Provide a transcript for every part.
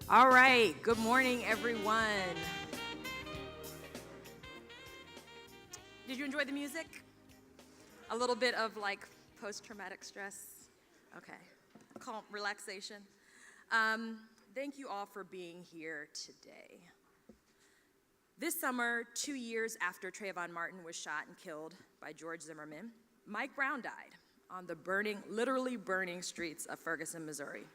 All right, good morning, everyone. Did you enjoy the music? A little bit of like post-traumatic stress? Okay, calm, relaxation. Thank you all for being here today. This summer, 2 years after Trayvon Martin was shot and killed by George Zimmerman, Mike Brown died on the literally burning streets of Ferguson, Missouri.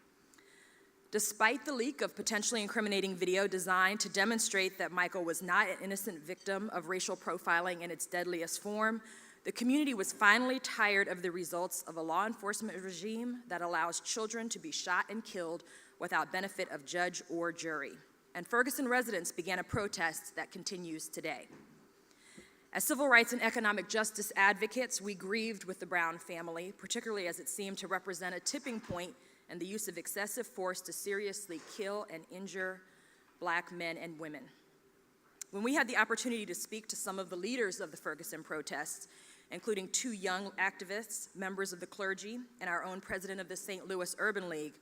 Despite the leak of potentially incriminating video designed to demonstrate that Michael was not an innocent victim of racial profiling in its deadliest form, the community was finally tired of the results of a law enforcement regime that allows children to be shot and killed without benefit of judge or jury. And Ferguson residents began a protest that continues today. As civil rights and economic justice advocates, we grieved with the Brown family, particularly as it seemed to represent a tipping point and the use of excessive force to seriously kill and injure Black men and women. When we had the opportunity to speak to some of the leaders of the Ferguson protests, including 2 young activists, members of the clergy, and our own president of the St. Louis Urban League,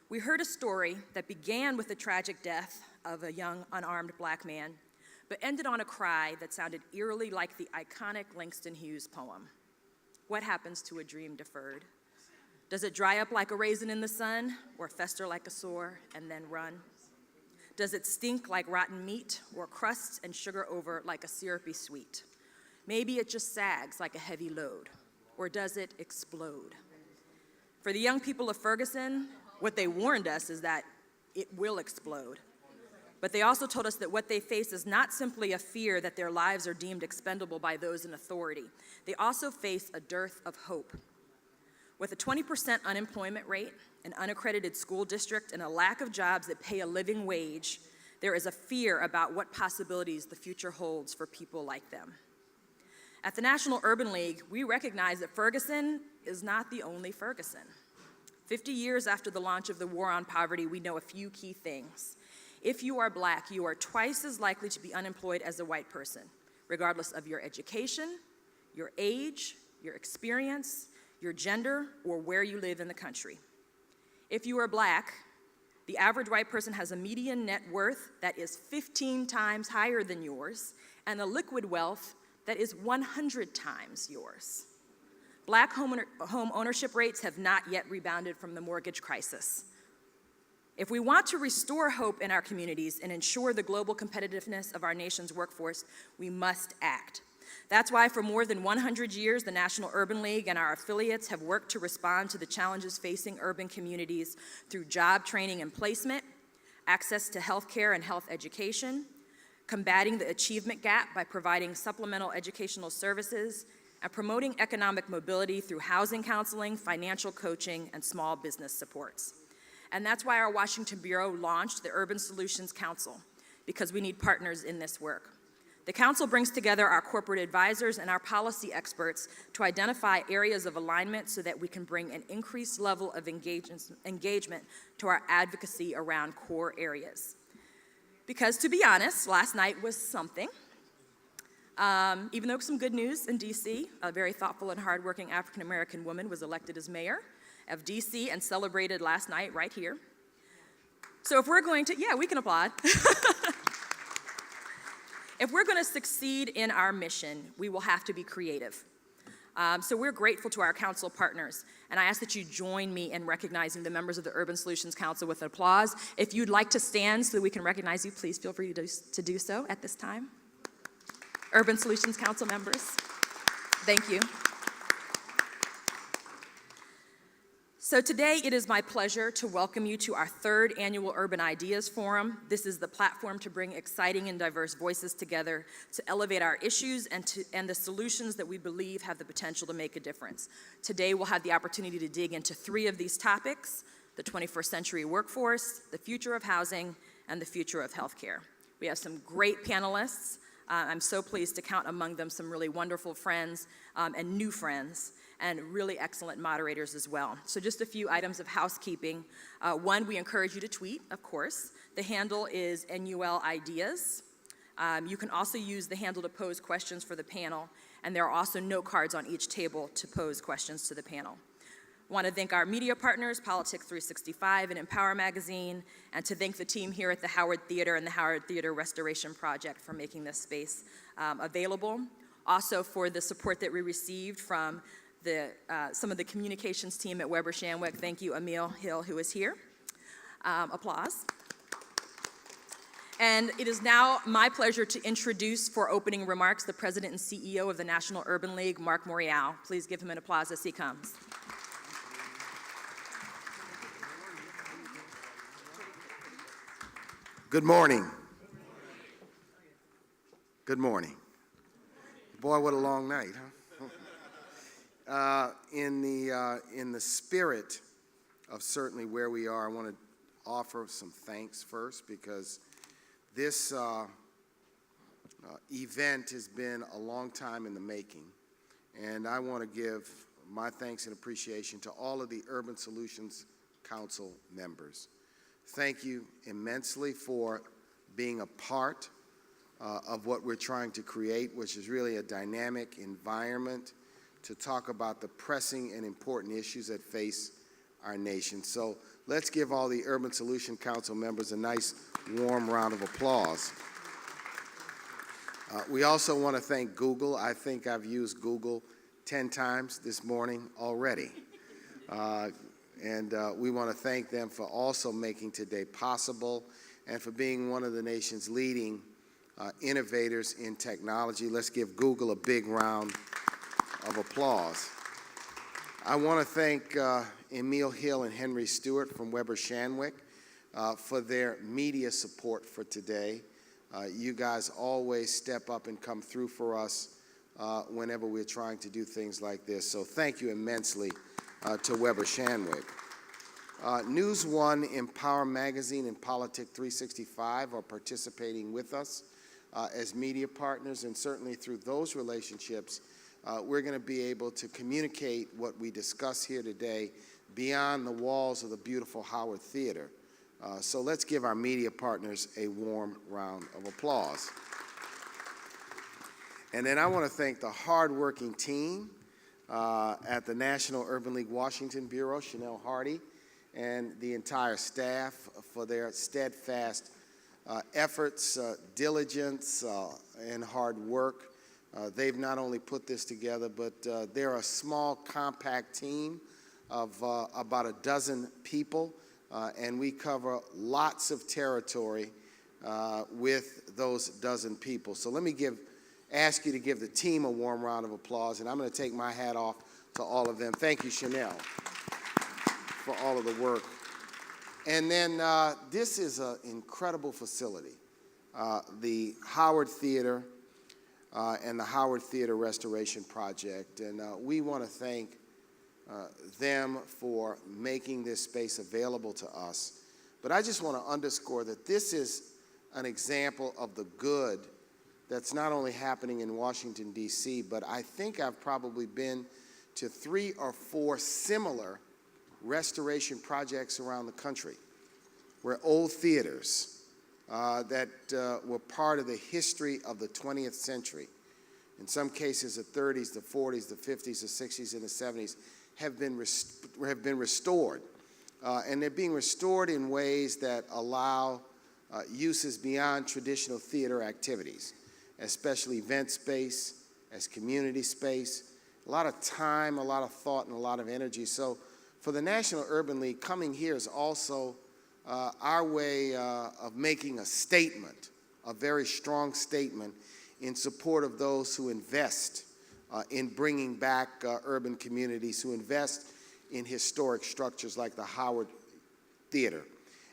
we heard a story that began with the tragic death of a young unarmed Black man, but ended on a cry that sounded eerily like the iconic Langston Hughes poem. What happens to a dream deferred? Does it dry up like a raisin in the sun, or fester like a sore and then run? Does it stink like rotten meat, or crust and sugar over like a syrupy sweet? Maybe it just sags like a heavy load, or does it explode? For the young people of Ferguson, what they warned us is that it will explode. But they also told us that what they face is not simply a fear that their lives are deemed expendable by those in authority. They also face a dearth of hope. With a 20% unemployment rate, an unaccredited school district, and a lack of jobs that pay a living wage, there is a fear about what possibilities the future holds for people like them. At the National Urban League, we recognize that Ferguson is not the only Ferguson. 50 years after the launch of the War on Poverty, we know a few key things. If you are Black, you are twice as likely to be unemployed as a white person, regardless of your education, your age, your experience, your gender, or where you live in the country. If you are Black, the average white person has a median net worth that is 15 times higher than yours, and a liquid wealth that is 100 times yours. Black home ownership rates have not yet rebounded from the mortgage crisis. If we want to restore hope in our communities and ensure the global competitiveness of our nation's workforce, we must act. That's why for more than 100 years, the National Urban League and our affiliates have worked to respond to the challenges facing urban communities through job training and placement, access to health care and health education, combating the achievement gap by providing supplemental educational services, and promoting economic mobility through housing counseling, financial coaching, and small business supports. And that's why our Washington Bureau launched the Urban Solutions Council, because we need partners in this work. The council brings together our corporate advisors and our policy experts to identify areas of alignment so that we can bring an increased level of engagement to our advocacy around core areas. Because to be honest, last night was something. Even though some good news in DC, a very thoughtful and hardworking African-American woman was elected as mayor of DC and celebrated last night right here. So if we're going to, yeah, we can applaud. If we're going to succeed in our mission, we will have to be creative. So we're grateful to our council partners, and I ask that you join me in recognizing the members of the Urban Solutions Council with applause. If you'd like to stand so that we can recognize you, please feel free to do so at this time. Urban Solutions Council members, thank you. So today it is my pleasure to welcome you to our 3rd annual Urban Ideas Forum. This is the platform to bring exciting and diverse voices together to elevate our issues and the solutions that we believe have the potential to make a difference. Today we'll have the opportunity to dig into 3 of these topics: the 21st century workforce, the future of housing, and the future of healthcare. We have some great panelists. I'm so pleased to count among them some really wonderful friends and new friends, and really excellent moderators as well. So just a few items of housekeeping. One, we encourage you to tweet, of course. The handle is NUL Ideas. You can also use the handle to pose questions for the panel, and there are also note cards on each table to pose questions to the panel. Want to thank our media partners, Politics 365 and Empower Magazine, and to thank the team here at the Howard Theater and the Howard Theater Restoration Project for making this space available. Also for the support that we received from some of the communications team at Weber Shandwick. Thank you, Emil Hill, who is here. Applause. And it is now my pleasure to introduce for opening remarks the President and CEO of the National Urban League, Marc Morial. Please give him an applause as he comes. Good morning. Good morning. Boy, what a long night, huh? In the spirit of certainly where we are, I want to offer some thanks first, because this event has been a long time in the making, and I want to give my thanks and appreciation to all of the Urban Solutions Council members. Thank you immensely for being a part of what we're trying to create, which is really a dynamic environment to talk about the pressing and important issues that face our nation. So let's give all the Urban Solution Council members a nice warm round of applause. We also want to thank Google. I think I've used Google 10 times this morning already. And we want to thank them for also making today possible and for being one of the nation's leading innovators in technology. Let's give Google a big round of applause. I want to thank Emil Hill and Henry Stewart from Weber Shandwick for their media support for today. You guys always step up and come through for us whenever we're trying to do things like this. So thank you immensely to Weber Shandwick. News One, Empower Magazine, and Politics 365 are participating with us as media partners, and certainly through those relationships, we're going to be able to communicate what we discuss here today beyond the walls of the beautiful Howard Theater. So let's give our media partners a warm round of applause. And then I want to thank the hardworking team at the National Urban League Washington Bureau, Chanel Hardy, and the entire staff for their steadfast efforts, diligence, and hard work. They've not only put this together, but they're a small, compact team of about a dozen people, and we cover lots of territory with those dozen people. So let me ask you to give the team a warm round of applause, and I'm going to take my hat off to all of them. Thank you, Chanel, for all of the work. And then this is an incredible facility, the Howard Theater and the Howard Theater Restoration Project. And we want to thank them for making this space available to us. But I just want to underscore that this is an example of the good that's not only happening in Washington, D.C., but I think I've probably been to 3 or 4 similar restoration projects around the country, where old theaters that were part of the history of the 20th century, in some cases the 30s, the 40s, the 50s, the 60s, and the 70s, have been restored. And they're being restored in ways that allow uses beyond traditional theater activities, especially event space, as community space, a lot of time, a lot of thought, and a lot of energy. So for the National Urban League, coming here is also our way of making a statement, a very strong statement in support of those who invest in bringing back urban communities, who invest in historic structures like the Howard Theater.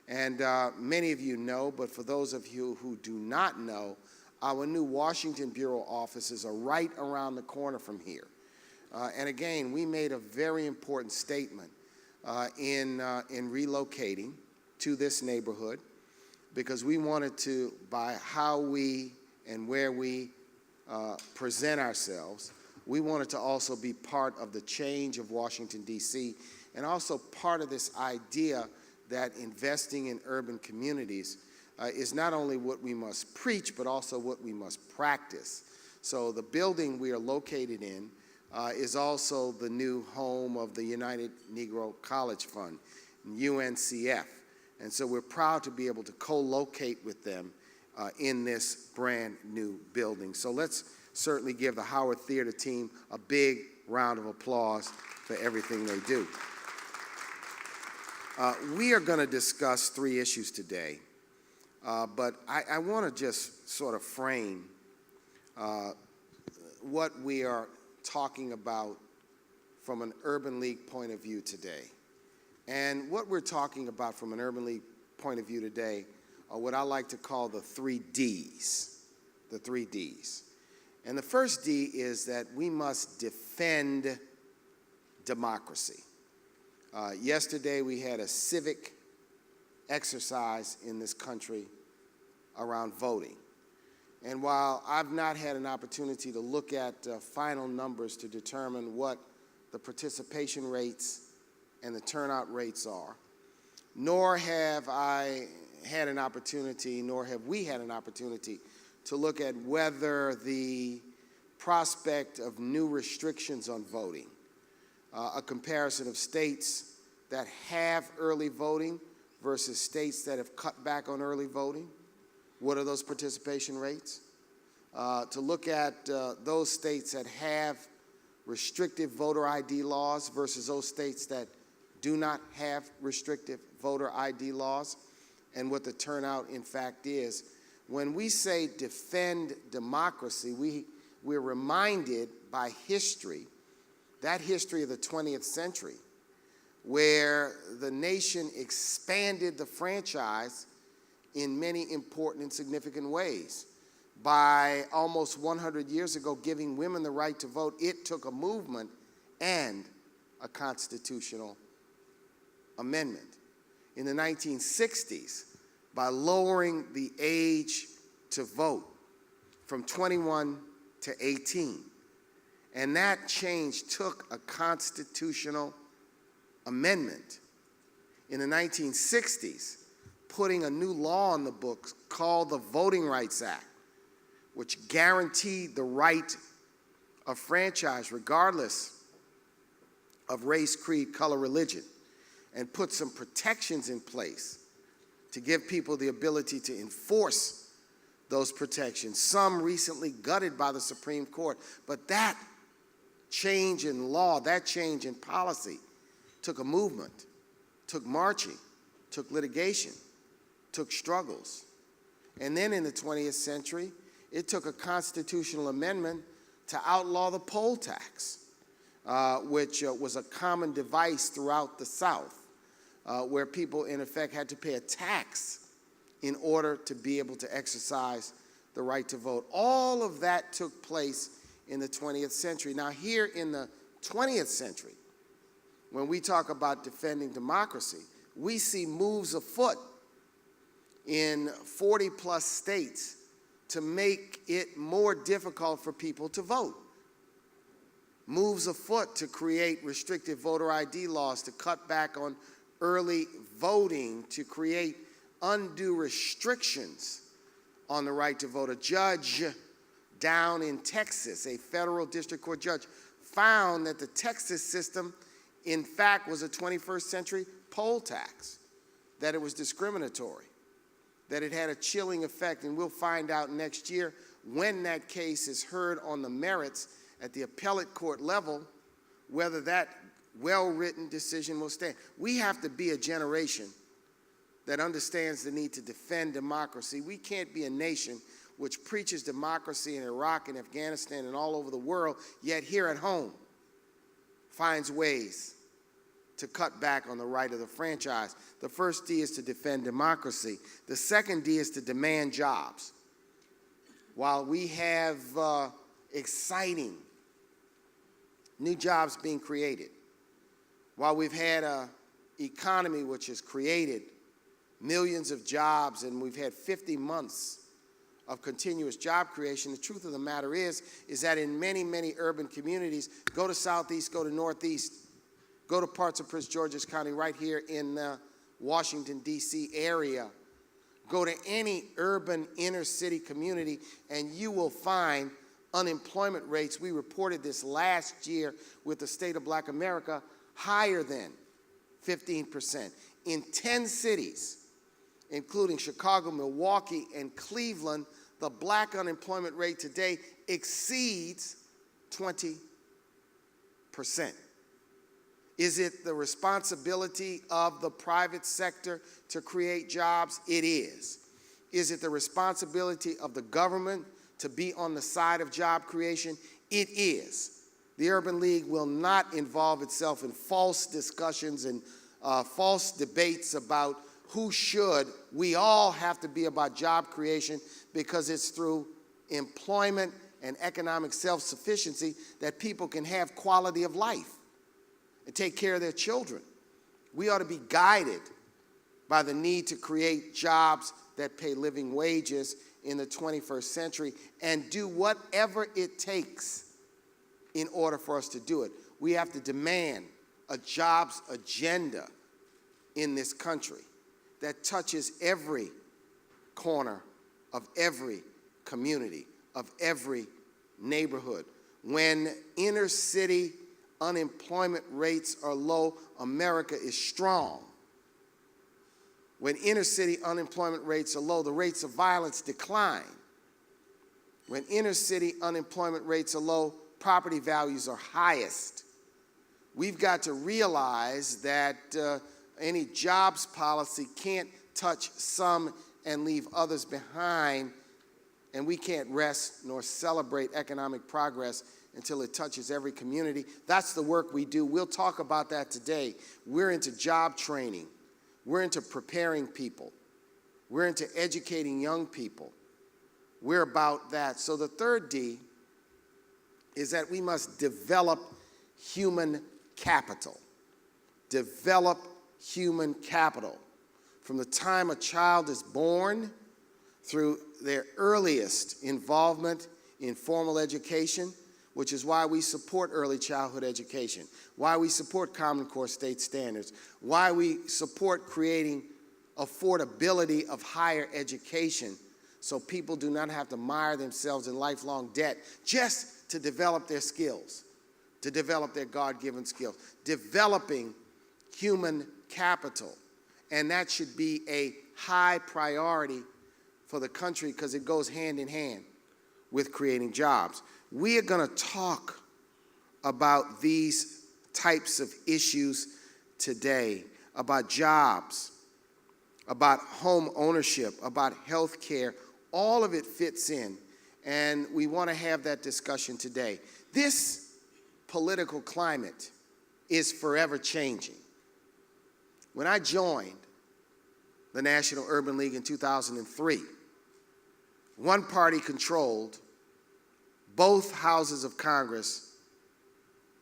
And many of you know, but for those of you who do not know, our new Washington Bureau offices are right around the corner from here. And again, we made a very important statement in relocating to this neighborhood, because we wanted to, by how we and where we present ourselves, we wanted to also be part of the change of Washington, D.C., and also part of this idea that investing in urban communities is not only what we must preach, but also what we must practice. So the building we are located in is also the new home of the United Negro College Fund, UNCF. And so we're proud to be able to co-locate with them in this brand new building. So let's certainly give the Howard Theater team a big round of applause for everything they do. We are going to discuss 3 issues today, but I want to just sort of frame what we are talking about from an Urban League point of view today. And what we're talking about from an Urban League point of view today are what I like to call the 3 Ds, the 3 Ds. And the first D is that we must defend democracy. Yesterday we had a civic exercise in this country around voting. And while I've not had an opportunity to look at final numbers to determine what the participation rates and the turnout rates are, nor have I had an opportunity, nor have we had an opportunity to look at whether the prospect of new restrictions on voting, a comparison of states that have early voting versus states that have cut back on early voting, what are those participation rates? To look at those states that have restrictive voter ID laws versus those states that do not have restrictive voter ID laws, and what the turnout in fact is. When we say defend democracy, we're reminded by history, that history of the 20th century, where the nation expanded the franchise in many important and significant ways. By almost 100 years ago, giving women the right to vote, it took a movement and a constitutional amendment. In the 1960s, by lowering the age to vote from 21 to 18, and that change took a constitutional amendment. In the 1960s, putting a new law on the books called the Voting Rights Act, which guaranteed the right of franchise regardless of race, creed, color, religion, and put some protections in place to give people the ability to enforce those protections. Some recently gutted by the Supreme Court, but that change in law, that change in policy took a movement, took marching, took litigation, took struggles. And then in the 20th century, it took a constitutional amendment to outlaw the poll tax, which was a common device throughout the South, where people in effect had to pay a tax in order to be able to exercise the right to vote. All of that took place in the 20th century. Now here in the 20th century, when we talk about defending democracy, we see moves afoot in 40-plus states to make it more difficult for people to vote. Moves afoot to create restrictive voter ID laws, to cut back on early voting, to create undue restrictions on the right to vote. A judge down in Texas, a federal district court judge, found that the Texas system, in fact, was a 21st century poll tax, that it was discriminatory, that it had a chilling effect, and we'll find out next year when that case is heard on the merits at the appellate court level, whether that well-written decision will stand. We have to be a generation that understands the need to defend democracy. We can't be a nation which preaches democracy in Iraq and Afghanistan and all over the world, yet here at home finds ways to cut back on the right of the franchise. The first D is to defend democracy. The second D is to demand jobs. While we have exciting new jobs being created, while we've had an economy which has created millions of jobs and we've had 50 months of continuous job creation, the truth of the matter is that in many, many urban communities, go to Southeast, go to Northeast, go to parts of Prince George's County right here in the Washington, D.C. area, go to any urban inner city community, and you will find unemployment rates, we reported this last year with the State of Black America, higher than 15%. In 10 cities, including Chicago, Milwaukee, and Cleveland, the black unemployment rate today exceeds 20%. Is it the responsibility of the private sector to create jobs? It is. Is it the responsibility of the government to be on the side of job creation? It is. The Urban League will not involve itself in false discussions and false debates about who should. We all have to be about job creation because it's through employment and economic self-sufficiency that people can have quality of life and take care of their children. We ought to be guided by the need to create jobs that pay living wages in the 21st century and do whatever it takes in order for us to do it. We have to demand a jobs agenda in this country that touches every corner of every community, of every neighborhood. When inner city unemployment rates are low, America is strong. When inner city unemployment rates are low, the rates of violence decline. When inner city unemployment rates are low, property values are highest. We've got to realize that any jobs policy can't touch some and leave others behind, and we can't rest nor celebrate economic progress until it touches every community. That's the work we do. We'll talk about that today. We're into job training. We're into preparing people. We're into educating young people. We're about that. So the third D is that we must develop human capital. Develop human capital. From the time a child is born through their earliest involvement in formal education, which is why we support early childhood education, why we support Common Core state standards, why we support creating affordability of higher education so people do not have to mire themselves in lifelong debt just to develop their skills, to develop their God-given skills. Developing human capital, and that should be a high priority for the country because it goes hand in hand with creating jobs. We are going to talk about these types of issues today, about jobs, about home ownership, about health care. All of it fits in, and we want to have that discussion today. This political climate is forever changing. When I joined the National Urban League in 2003, one party controlled both houses of Congress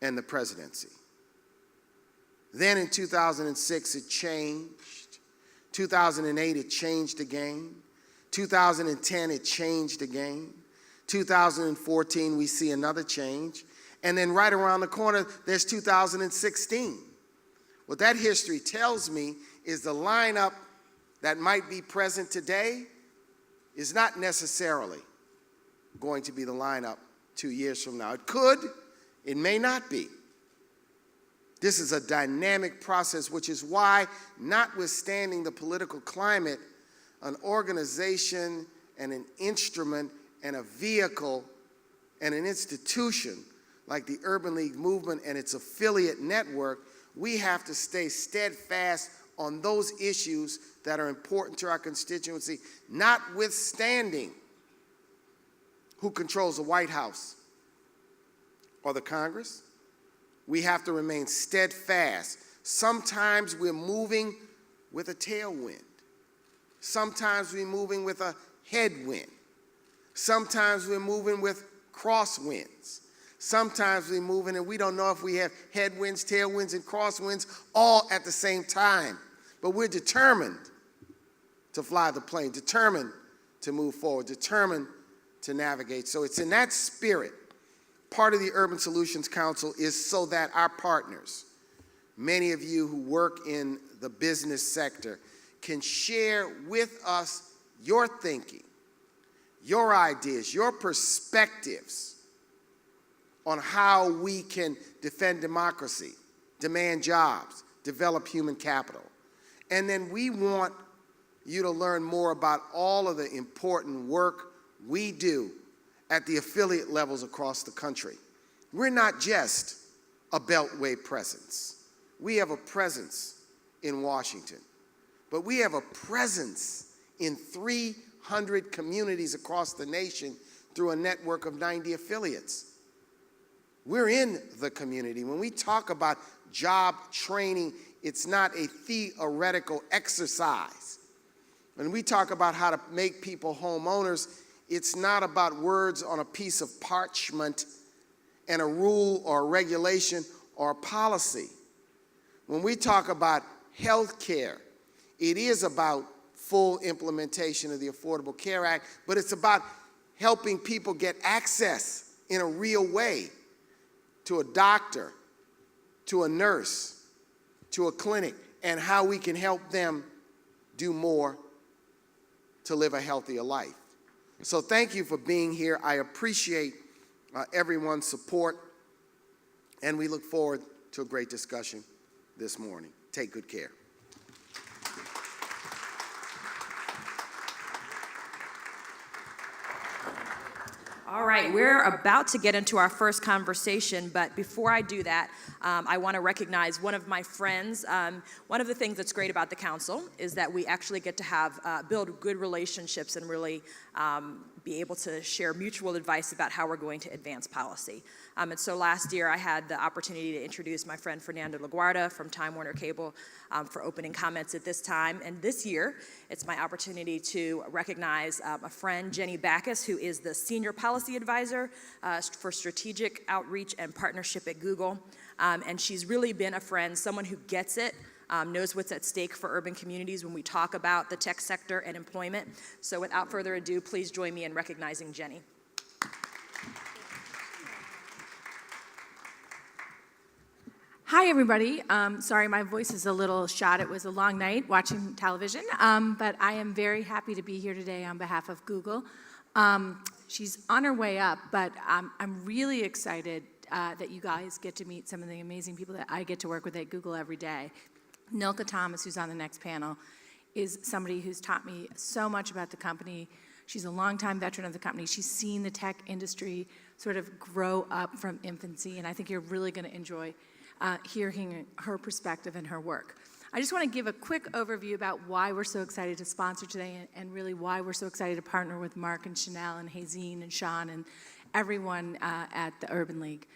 and the presidency. Then in 2006, it changed. 2008, it changed again. 2010, it changed again. 2014, we see another change. And then right around the corner, there's 2016. What that history tells me is the lineup that might be present today is not necessarily going to be the lineup 2 years from now. It could, it may not be. This is a dynamic process, which is why, notwithstanding the political climate, an organization and an instrument and a vehicle and an institution like the Urban League movement and its affiliate network, we have to stay steadfast on those issues that are important to our constituency, notwithstanding who controls the White House or the Congress. We have to remain steadfast. Sometimes we're moving with a tailwind. Sometimes we're moving with a headwind. Sometimes we're moving with crosswinds. Sometimes we're moving and we don't know if we have headwinds, tailwinds, and crosswinds all at the same time. But we're determined to fly the plane, determined to move forward, determined to navigate. So it's in that spirit. Part of the Urban Solutions Council is so that our partners, many of you who work in the business sector, can share with us your thinking, your ideas, your perspectives on how we can defend democracy, demand jobs, develop human capital. And then we want you to learn more about all of the important work we do at the affiliate levels across the country. We're not just a Beltway presence. We have a presence in Washington, but we have a presence in 300 communities across the nation through a network of 90 affiliates. We're in the community. When we talk about job training, it's not a theoretical exercise. When we talk about how to make people homeowners, it's not about words on a piece of parchment and a rule or a regulation or a policy. When we talk about health care, it is about full implementation of the Affordable Care Act, but it's about helping people get access in a real way to a doctor, to a nurse, to a clinic, and how we can help them do more to live a healthier life. So thank you for being here. I appreciate everyone's support, and we look forward to a great discussion this morning. Take good care. All right, we're about to get into our first conversation, but before I do that, I want to recognize one of my friends. One of the things that's great about the council is that we actually get to have build good relationships and really be able to share mutual advice about how we're going to advance policy. And so last year I had the opportunity to introduce my friend Fernando LaGuardia from Time Warner Cable for opening comments at this time. And this year, it's my opportunity to recognize a friend, Jenny Backus, who is the Senior Policy Advisor for Strategic Outreach and Partnership at Google. And she's really been a friend, someone who gets it, knows what's at stake for urban communities when we talk about the tech sector and employment. So without further ado, please join me in recognizing Jenny. Hi, everybody. Sorry, my voice is a little shot. It was a long night watching television, but I am very happy to be here today on behalf of Google. She's on her way up, but I'm really excited that you guys get to meet some of the amazing people that I get to work with at Google every day. Nilka Thomas, who's on the next panel, is somebody who's taught me so much about the company. She's a longtime veteran of the company. She's seen the tech industry sort of grow up from infancy, and I think you're really going to enjoy hearing her perspective and her work. I just want to give a quick overview about why we're so excited to sponsor today and really why we're so excited to partner with Mark and Chanel and Hazine and Sean and everyone at the Urban League.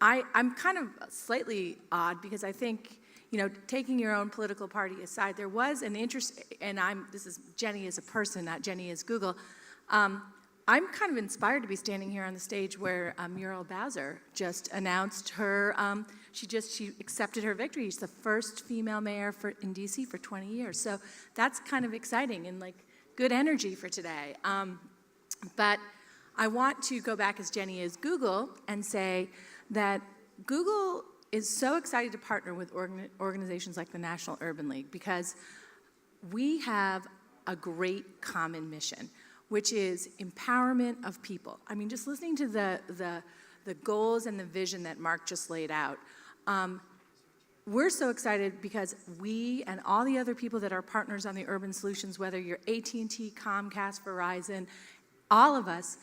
I'm kind of slightly odd because I think, you know, taking your own political party aside, there was an interest, and this is Jenny as a person, not Jenny as Google. I'm kind of inspired to be standing here on the stage where Muriel Bowser just announced her, she accepted her victory. She's the first female mayor in DC for 20 years. So that's kind of exciting and like good energy for today. But I want to go back as Jenny is Google and say that Google is so excited to partner with organizations like the National Urban League because we have a great common mission, which is empowerment of people. I mean, just listening to the goals and the vision that Mark just laid out, we're so excited because we and all the other people that are partners on the Urban Solutions, whether you're AT&T, Comcast, Verizon, all of us,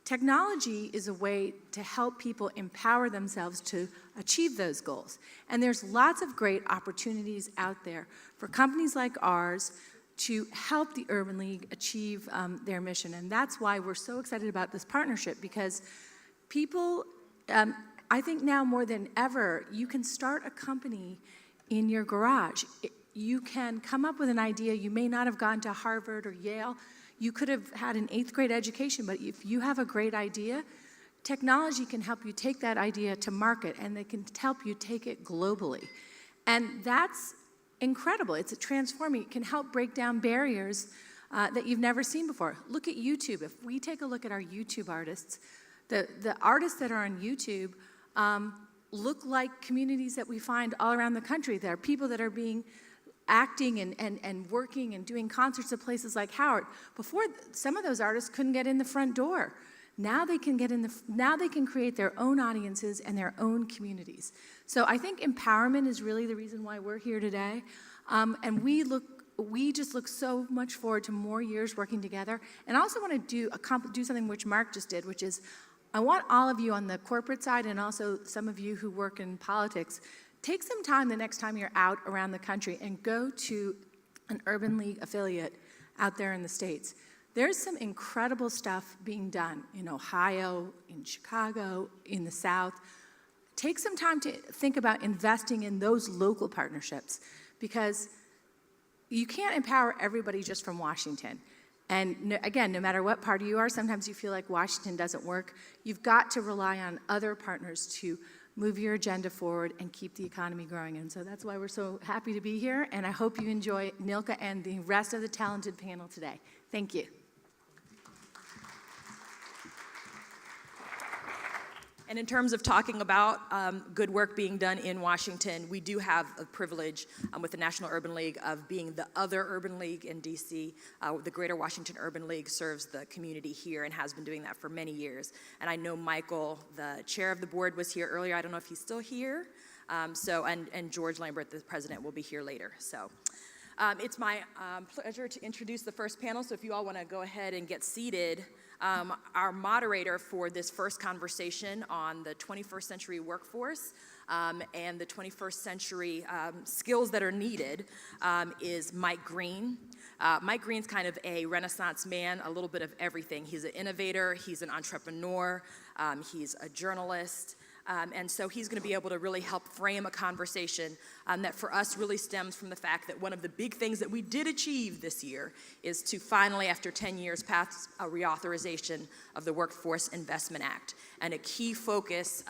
technology is a way to help people empower themselves to achieve those goals. And there's lots of great opportunities out there for companies like ours to help the Urban League achieve their mission. And that's why we're so excited about this partnership, because people, I think now more than ever, you can start a company in your garage. You can come up with an idea. You may not have gone to Harvard or Yale. You could have had an 8th grade education, but if you have a great idea, technology can help you take that idea to market, and they can help you take it globally. And that's incredible. It's transforming. It can help break down barriers that you've never seen before. Look at YouTube. If we take a look at our YouTube artists, the artists that are on YouTube look like communities that we find all around the country. There are people that are acting and working and doing concerts at places like Howard. Before, some of those artists couldn't get in the front door. Now they can now they can create their own audiences and their own communities. So I think empowerment is really the reason why we're here today. And we just look so much forward to more years working together. And I also want to do something which Mark just did, which is I want all of you on the corporate side and also some of you who work in politics, take some time the next time you're out around the country and go to an Urban League affiliate out there in the States. There's some incredible stuff being done in Ohio, in Chicago, in the South. Take some time to think about investing in those local partnerships, because you can't empower everybody just from Washington. And again, no matter what party you are, sometimes you feel like Washington doesn't work. You've got to rely on other partners to move your agenda forward and keep the economy growing. And so that's why we're so happy to be here. And I hope you enjoy Nilka and the rest of the talented panel today. Thank you. And in terms of talking about good work being done in Washington, we do have a privilege with the National Urban League of being the other urban league in DC. The Greater Washington Urban League serves the community here and has been doing that for many years. And I know Michael, the chair of the board, was here earlier. I don't know if he's still here. And George Lambert, the president, will be here later. So it's my pleasure to introduce the first panel. So if you all want to go ahead and get seated. Our moderator for this first conversation on the 21st century workforce and the 21st century skills that are needed is Mike Green. Mike Green's kind of a Renaissance man, a little bit of everything. He's an innovator, he's an entrepreneur, he's a journalist. And so he's going to be able to really help frame a conversation that for us really stems from the fact that one of the big things that we did achieve this year is to finally, after 10 years, pass a reauthorization of the Workforce Investment Act. And a key focus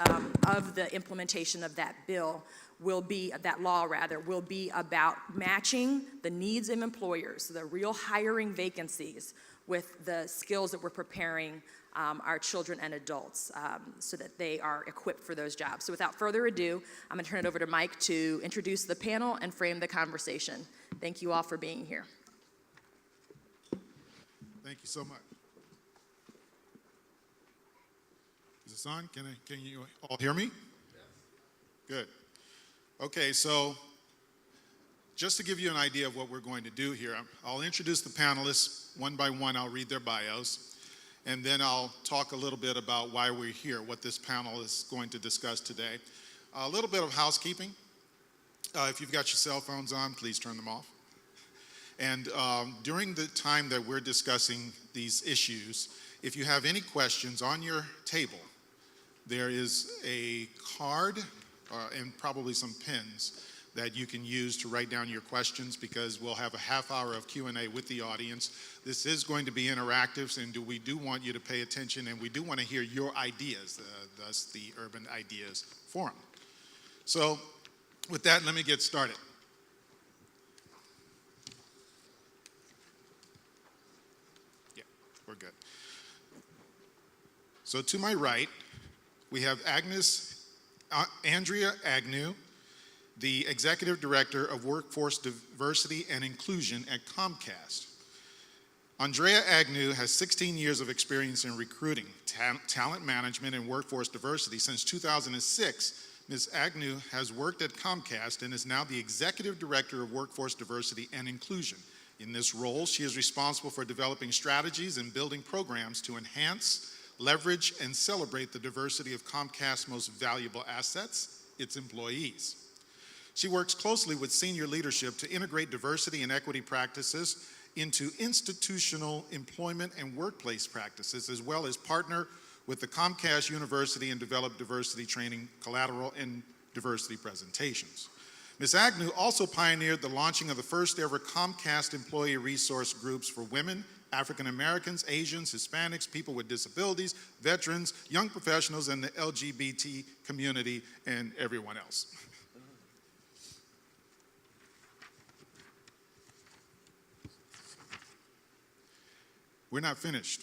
of the implementation of that bill will be, that law rather, will be about matching the needs of employers, the real hiring vacancies, with the skills that we're preparing our children and adults so that they are equipped for those jobs. So without further ado, I'm going to turn it over to Mike to introduce the panel and frame the conversation. Thank you all for being here. Thank you so much. Is this on? Can you all hear me? Good. Okay, so just to give you an idea of what we're going to do here, I'll introduce the panelists one by one. I'll read their bios. And then I'll talk a little bit about why we're here, what this panel is going to discuss today. A little bit of housekeeping. If you've got your cell phones on, please turn them off. And during the time that we're discussing these issues, if you have any questions on your table, there is a card and probably some pens that you can use to write down your questions, because we'll have a half hour of Q&A with the audience. This is going to be interactive, and we do want you to pay attention, and we do want to hear your ideas, thus the Urban Ideas Forum. So with that, let me get started. Yeah, we're good. So to my right, we have Andrea Agnew, the Executive Director of Workforce Diversity and Inclusion at Comcast. Andrea Agnew has 16 years of experience in recruiting, talent management, and workforce diversity. Since 2006, Ms. Agnew has worked at Comcast and is now the Executive Director of Workforce Diversity and Inclusion. In this role, she is responsible for developing strategies and building programs to enhance, leverage, and celebrate the diversity of Comcast's most valuable assets, its employees. She works closely with senior leadership to integrate diversity and equity practices into institutional employment and workplace practices, as well as partner with the Comcast University and develop diversity training collateral and diversity presentations. Ms. Agnew also pioneered the launching of the first ever Comcast employee resource groups for women, African Americans, Asians, Hispanics, people with disabilities, veterans, young professionals, and the LGBT community, and everyone else. We're not finished.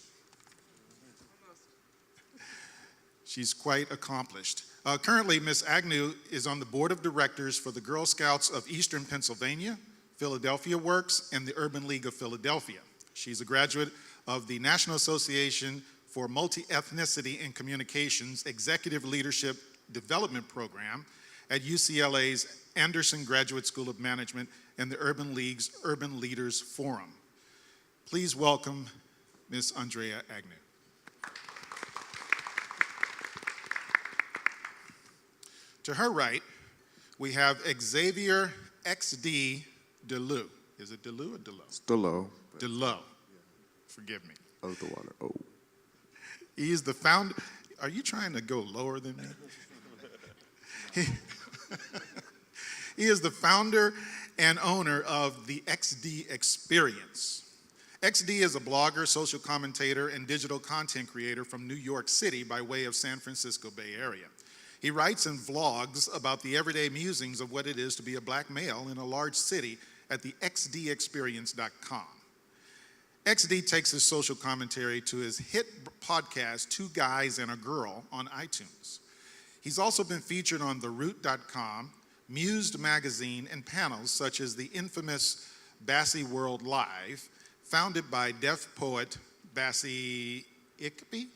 She's quite accomplished. Currently, Ms. Agnew is on the board of directors for the Girl Scouts of Eastern Pennsylvania, Philadelphia Works, and the Urban League of Philadelphia. She's a graduate of the National Association for Multi-Ethnicity in Communications Executive Leadership Development Program at UCLA's Anderson Graduate School of Management and the Urban League's Urban Leaders Forum. Please welcome Ms. Andrea Agnew. To her right, we have Xavier XD DeLue. Is it DeLue or DeLoe? Stolo. DeLoe. Forgive me. Of the water. Oh. He is the founder. Are you trying to go lower than me? He is the founder and owner of the XD Experience. XD is a blogger, social commentator, and digital content creator from New York City by way of San Francisco Bay Area. He writes and vlogs about the everyday musings of what it is to be a black male in a large city at the xdexperience.com. XD takes his social commentary to his hit podcast, Two Guys and a Girl, on iTunes. He's also been featured on TheRoot.com, Mused Magazine, and panels such as the infamous Bassy World Live, founded by deaf poet Bassy Ickby.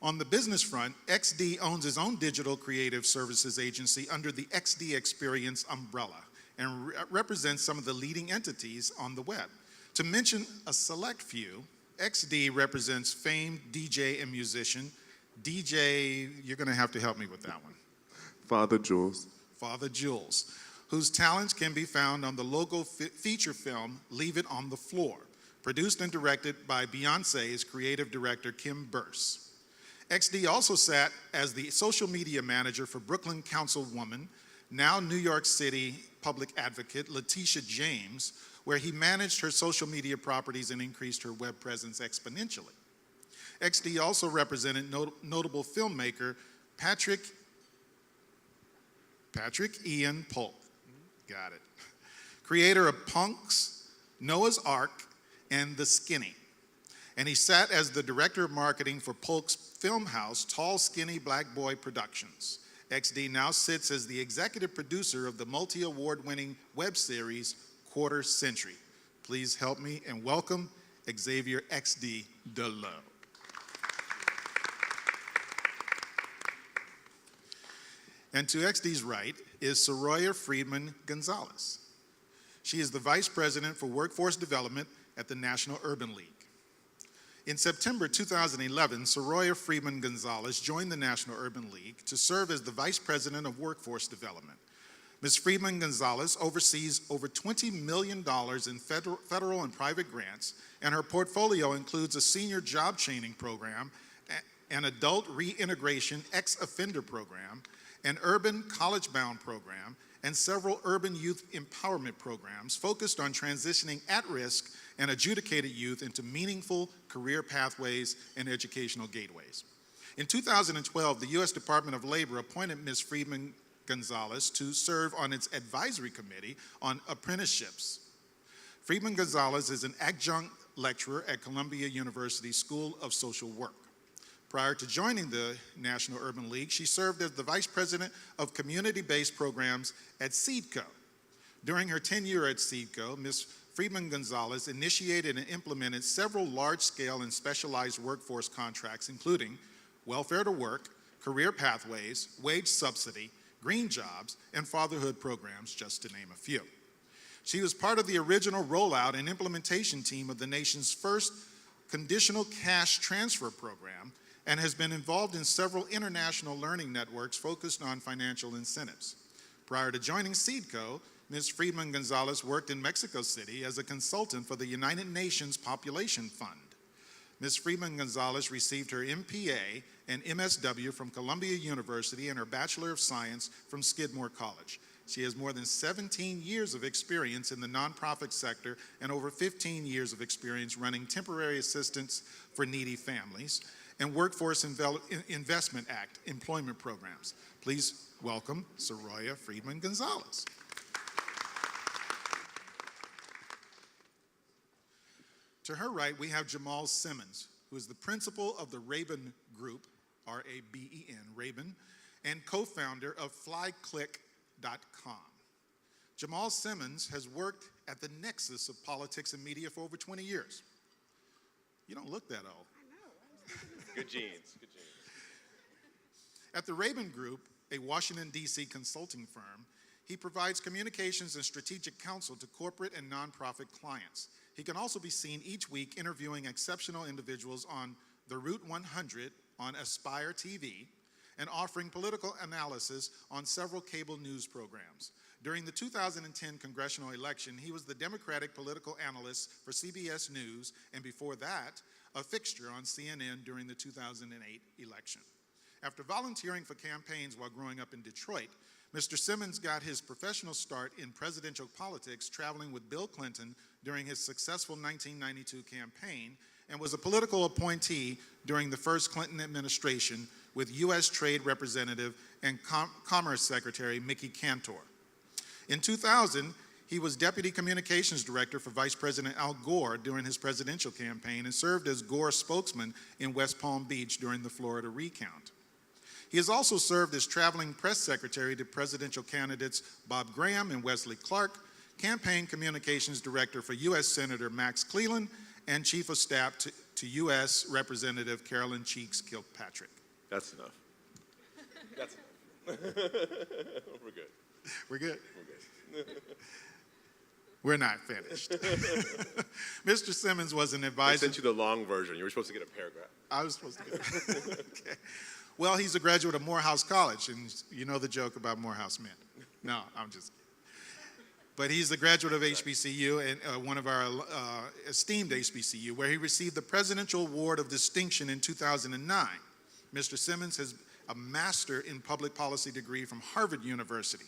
On the business front, XD owns his own digital creative services agency under the XD Experience umbrella and represents some of the leading entities on the web. To mention a select few, XD represents famed DJ and musician, DJ, you're gonna have to help me with that one. Father Jules. Father Jules, whose talents can be found on the local feature film, Leave It on the Floor, produced and directed by Beyonce's creative director, Kim Burse. XD also sat as the social media manager for Brooklyn Councilwoman, now New York City public advocate, Letitia James, where he managed her social media properties and increased her web presence exponentially. XD also represented notable filmmaker Patrick Ian Polk, got it, creator of Punks, Noah's Ark, and The Skinny. And he sat as the director of marketing for Polk's film house, Tall Skinny Black Boy Productions. XD now sits as the executive producer of the multi-award-winning web series, Quarter Century. Please help me and welcome Xavier XD DeLoe. And to XD's right is Soraya Friedman Gonzalez. She is the Vice President for Workforce Development at the National Urban League. In September 2011, Soraya Friedman Gonzalez joined the National Urban League to serve as the Vice President of Workforce Development. Ms. Friedman Gonzalez oversees over $20 million in federal and private grants, and her portfolio includes a senior job training program, an adult reintegration ex-offender program, an urban college-bound program, and several urban youth empowerment programs focused on transitioning at-risk and adjudicated youth into meaningful career pathways and educational gateways. In 2012, the U.S. Department of Labor appointed Ms. Friedman Gonzalez to serve on its advisory committee on apprenticeships. Friedman Gonzalez is an adjunct lecturer at Columbia University School of Social Work. Prior to joining the National Urban League, she served as the Vice President of Community-Based Programs at Seedco. During her tenure at Seedco, Ms. Friedman Gonzalez initiated and implemented several large-scale and specialized workforce contracts, including welfare to work, career pathways, wage subsidy, green jobs, and fatherhood programs, just to name a few. She was part of the original rollout and implementation team of the nation's first conditional cash transfer program and has been involved in several international learning networks focused on financial incentives. Prior to joining Seedco, Ms. Friedman Gonzalez worked in Mexico City as a consultant for the United Nations Population Fund. Ms. Friedman Gonzalez received her MPA and MSW from Columbia University and her Bachelor of Science from Skidmore College. She has more than 17 years of experience in the nonprofit sector and over 15 years of experience running temporary assistance for needy families and Workforce Investment Act employment programs. Please welcome Soraya Friedman Gonzalez. To her right, we have Jamal Simmons, who is the principal of the Raben Group, R-A-B-E-N, Raben, and co-founder of FlyClick.com. Jamal Simmons has worked at the nexus of politics and media for over 20 years. You don't look that old. Good genes. Good genes. At the Rabin Group, a Washington, D.C. consulting firm, he provides communications and strategic counsel to corporate and nonprofit clients. He can also be seen each week interviewing exceptional individuals on the Route 100 on Aspire TV and offering political analysis on several cable news programs. During the 2010 congressional election, he was the Democratic political analyst for CBS News, and before that, a fixture on CNN during the 2008 election. After volunteering for campaigns while growing up in Detroit, Mr. Simmons got his professional start in presidential politics traveling with Bill Clinton during his successful 1992 campaign and was a political appointee during the first Clinton administration with U.S. Trade Representative and Commerce Secretary Mickey Cantor. In 2000, he was Deputy Communications Director for Vice President Al Gore during his presidential campaign and served as Gore's spokesman in West Palm Beach during the Florida recount. He has also served as traveling press secretary to presidential candidates Bob Graham and Wesley Clark, campaign communications director for U.S. Senator Max Cleland, and chief of staff to U.S. Representative Carolyn Cheeks Kilpatrick. That's enough. That's enough. We're good. We're good? We're good. We're not finished. Mr. Simmons was an I advisor. sent you the long version. You were supposed to get a paragraph. I was supposed to get it. Okay. Well, he's a graduate of Morehouse College, and you know the joke about Morehouse men. No, I'm just kidding. But he's a graduate of HBCU, and one of our esteemed HBCU, where he received the Presidential Award of Distinction in 2009. Mr. Simmons has a Master in Public Policy degree from Harvard University.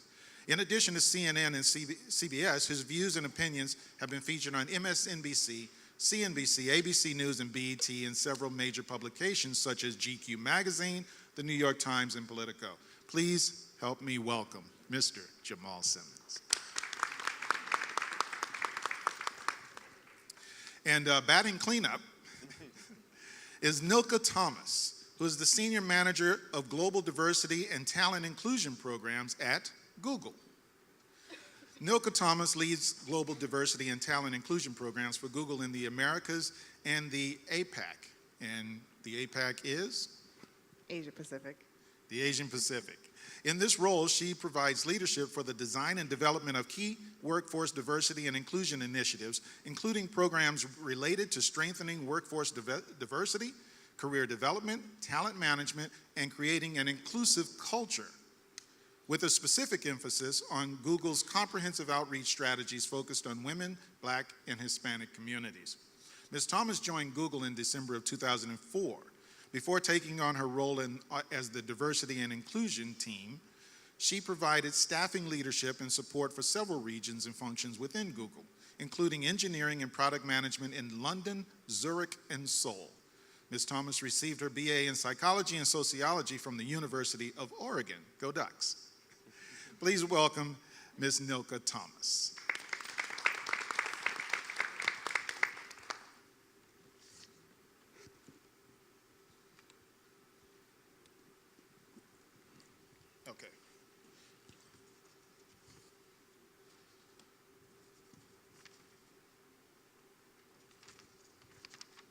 In addition to CNN and CBS, his views and opinions have been featured on MSNBC, CNBC, ABC News, and BET in several major publications such as GQ Magazine, the New York Times, and Politico. Please help me welcome Mr. Jamal Simmons. And batting cleanup is Nilka Thomas, who is the Senior Manager of Global Diversity and Talent Inclusion Programs at Google. Nilka Thomas leads Global Diversity and Talent Inclusion Programs for Google in the Americas and the APAC. And the APAC is? Asia Pacific. The Asian Pacific. In this role, she provides leadership for the design and development of key workforce diversity and inclusion initiatives, including programs related to strengthening workforce diversity, career development, talent management, and creating an inclusive culture, with a specific emphasis on Google's comprehensive outreach strategies focused on women, Black, and Hispanic communities. Ms. Thomas joined Google in December of 2004. Before taking on her role as the diversity and inclusion team, she provided staffing leadership and support for several regions and functions within Google, including engineering and product management in London, Zurich, and Seoul. Ms. Thomas received her BA in psychology and sociology from the University of Oregon. Go Ducks. Please welcome Ms. Nilka Thomas. Okay.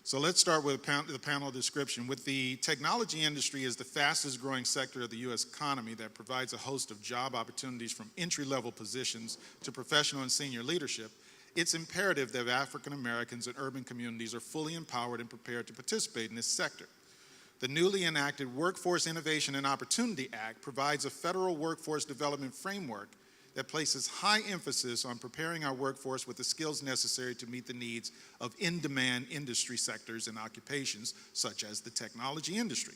So let's start with the panel description. With the technology industry as the fastest growing sector of the U.S. economy that provides a host of job opportunities from entry-level positions to professional and senior leadership, it's imperative that African Americans and urban communities are fully empowered and prepared to participate in this sector. The newly enacted Workforce Innovation and Opportunity Act provides a federal workforce development framework that places high emphasis on preparing our workforce with the skills necessary to meet the needs of in-demand industry sectors and occupations, such as the technology industry.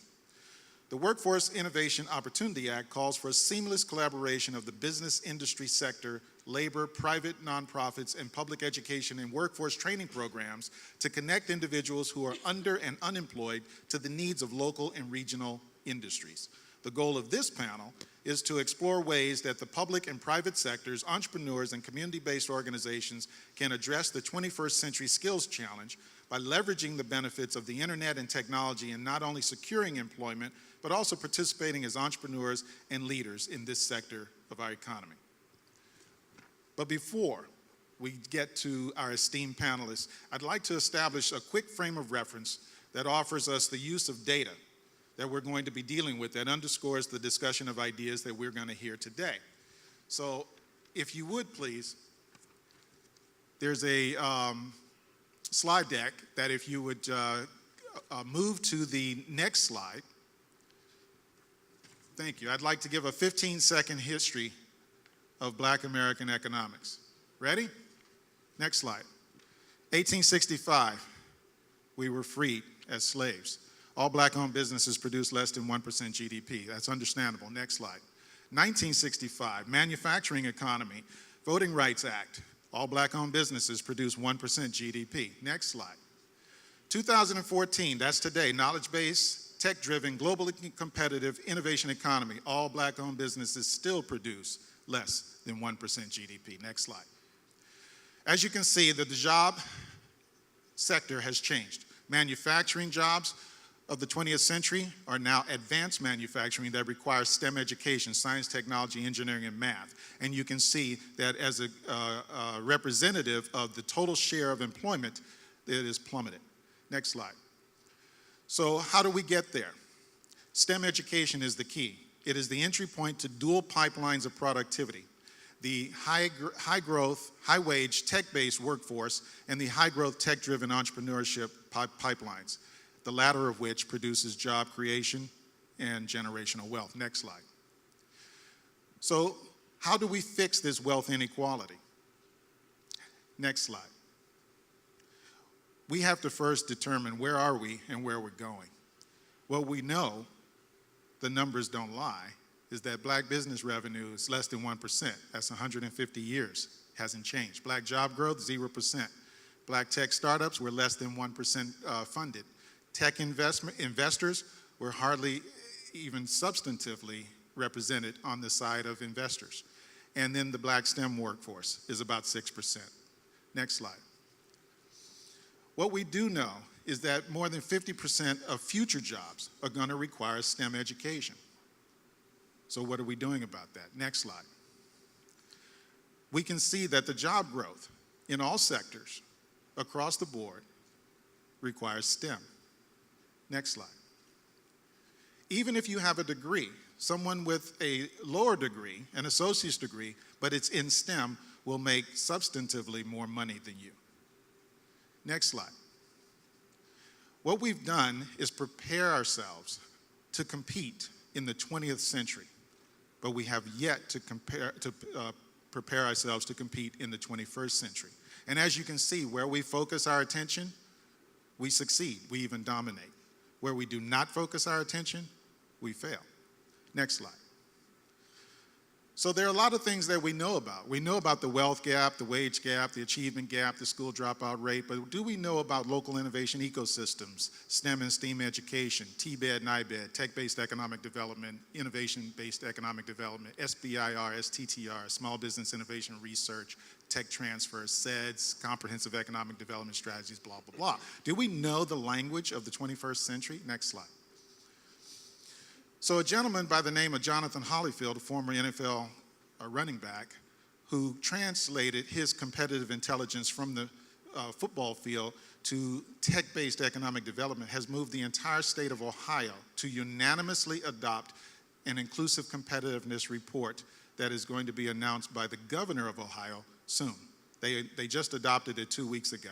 The Workforce Innovation Opportunity Act calls for a seamless collaboration of the business industry sector, labor, private nonprofits, and public education and workforce training programs to connect individuals who are under and unemployed to the needs of local and regional industries. The goal of this panel is to explore ways that the public and private sectors, entrepreneurs, and community-based organizations can address the 21st century skills challenge by leveraging the benefits of the internet and technology in not only securing employment, but also participating as entrepreneurs and leaders in this sector of our economy. But before we get to our esteemed panelists, I'd like to establish a quick frame of reference that offers us the use of data that we're going to be dealing with that underscores the discussion of ideas that we're going to hear today. So if you would please, there's a slide deck that if you would move to the next slide. Thank you. I'd like to give a 15-second history of Black American economics. Ready? Next slide. 1865, we were freed as slaves. All Black-owned businesses produced less than 1% GDP. That's understandable. Next slide. 1965, manufacturing economy, Voting Rights Act. All Black-owned businesses produce 1% GDP. Next slide. 2014, that's today, knowledge-based, tech-driven, globally competitive innovation economy. All Black-owned businesses still produce less than 1% GDP. Next slide. As you can see, the job sector has changed. Manufacturing jobs of the 20th century are now advanced manufacturing that requires STEM education, science, technology, engineering, and math. And you can see that as a representative of the total share of employment, it is plummeted. Next slide. So how do we get there? STEM education is the key. It is the entry point to dual pipelines of productivity. The high growth, high wage, tech-based workforce, and the high growth, tech-driven entrepreneurship pipelines, the latter of which produces job creation and generational wealth. Next slide. So how do we fix this wealth inequality? Next slide. We have to first determine where are we and where we're going. What we know, the numbers don't lie, is that Black business revenue is less than 1%. That's 150 years. Hasn't changed. Black job growth, 0%. Black tech startups were less than 1% funded. Tech investors were hardly even substantively represented on the side of investors. And then the Black STEM workforce is about 6%. Next slide. What we do know is that more than 50% of future jobs are going to require STEM education. So what are we doing about that? Next slide. We can see that the job growth in all sectors across the board requires STEM. Next slide. Even if you have a degree, someone with a lower degree, an associate's degree, but it's in STEM, will make substantively more money than you. Next slide. What we've done is prepare ourselves to compete in the 20th century, but we have yet to prepare ourselves to compete in the 21st century. And as you can see, where we focus our attention, we succeed, we even dominate. Where we do not focus our attention, we fail. Next slide. So there are a lot of things that we know about. We know about the wealth gap, the wage gap, the achievement gap, the school dropout rate, but do we know about local innovation ecosystems, STEM and STEAM education, TBED and IBED, tech-based economic development, innovation-based economic development, SBIR, STTR, small business innovation research, tech transfer, SEDS, comprehensive economic development strategies, blah, blah, blah. Do we know the language of the 21st century? Next slide. So a gentleman by the name of Jonathan Holyfield, a former NFL running back, who translated his competitive intelligence from the football field to tech-based economic development, has moved the entire state of Ohio to unanimously adopt an inclusive competitiveness report that is going to be announced by the governor of Ohio soon. They just adopted it 2 weeks ago.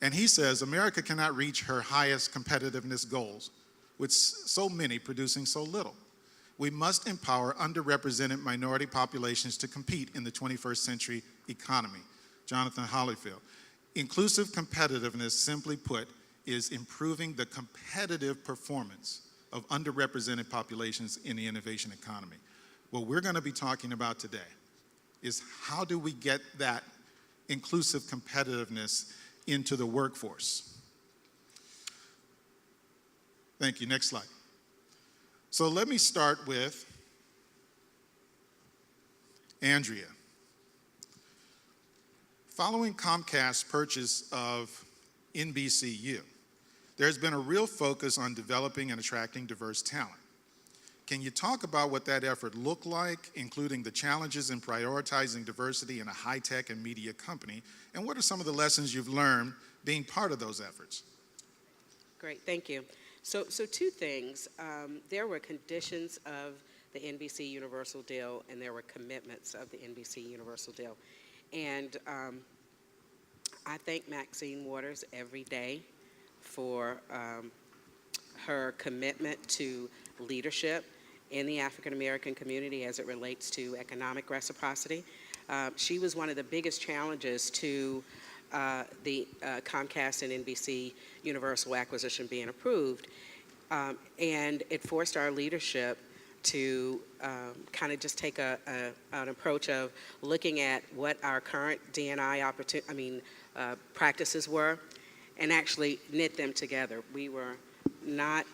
And he says America cannot reach her highest competitiveness goals with so many producing so little. We must empower underrepresented minority populations to compete in the 21st century economy. Jonathan Holyfield. Inclusive competitiveness, simply put, is improving the competitive performance of underrepresented populations in the innovation economy. What we're going to be talking about today is how do we get that inclusive competitiveness into the workforce? Thank you. Next slide. So let me start with Andrea. Following Comcast's purchase of NBCU, there's been a real focus on developing and attracting diverse talent. Can you talk about what that effort looked like, including the challenges in prioritizing diversity in a high-tech and media company, and what are some of the lessons you've learned being part of those efforts? Great, thank you. So two things. There were conditions of the NBC Universal deal, and there were commitments of the NBC Universal deal. And I thank Maxine Waters every day for her commitment to leadership in the African American community as it relates to economic reciprocity. She was one of the biggest challenges to the Comcast and NBC Universal acquisition being approved. And it forced our leadership to kind of just take an approach of looking at what our current D&I practices were and actually knit them together. We were not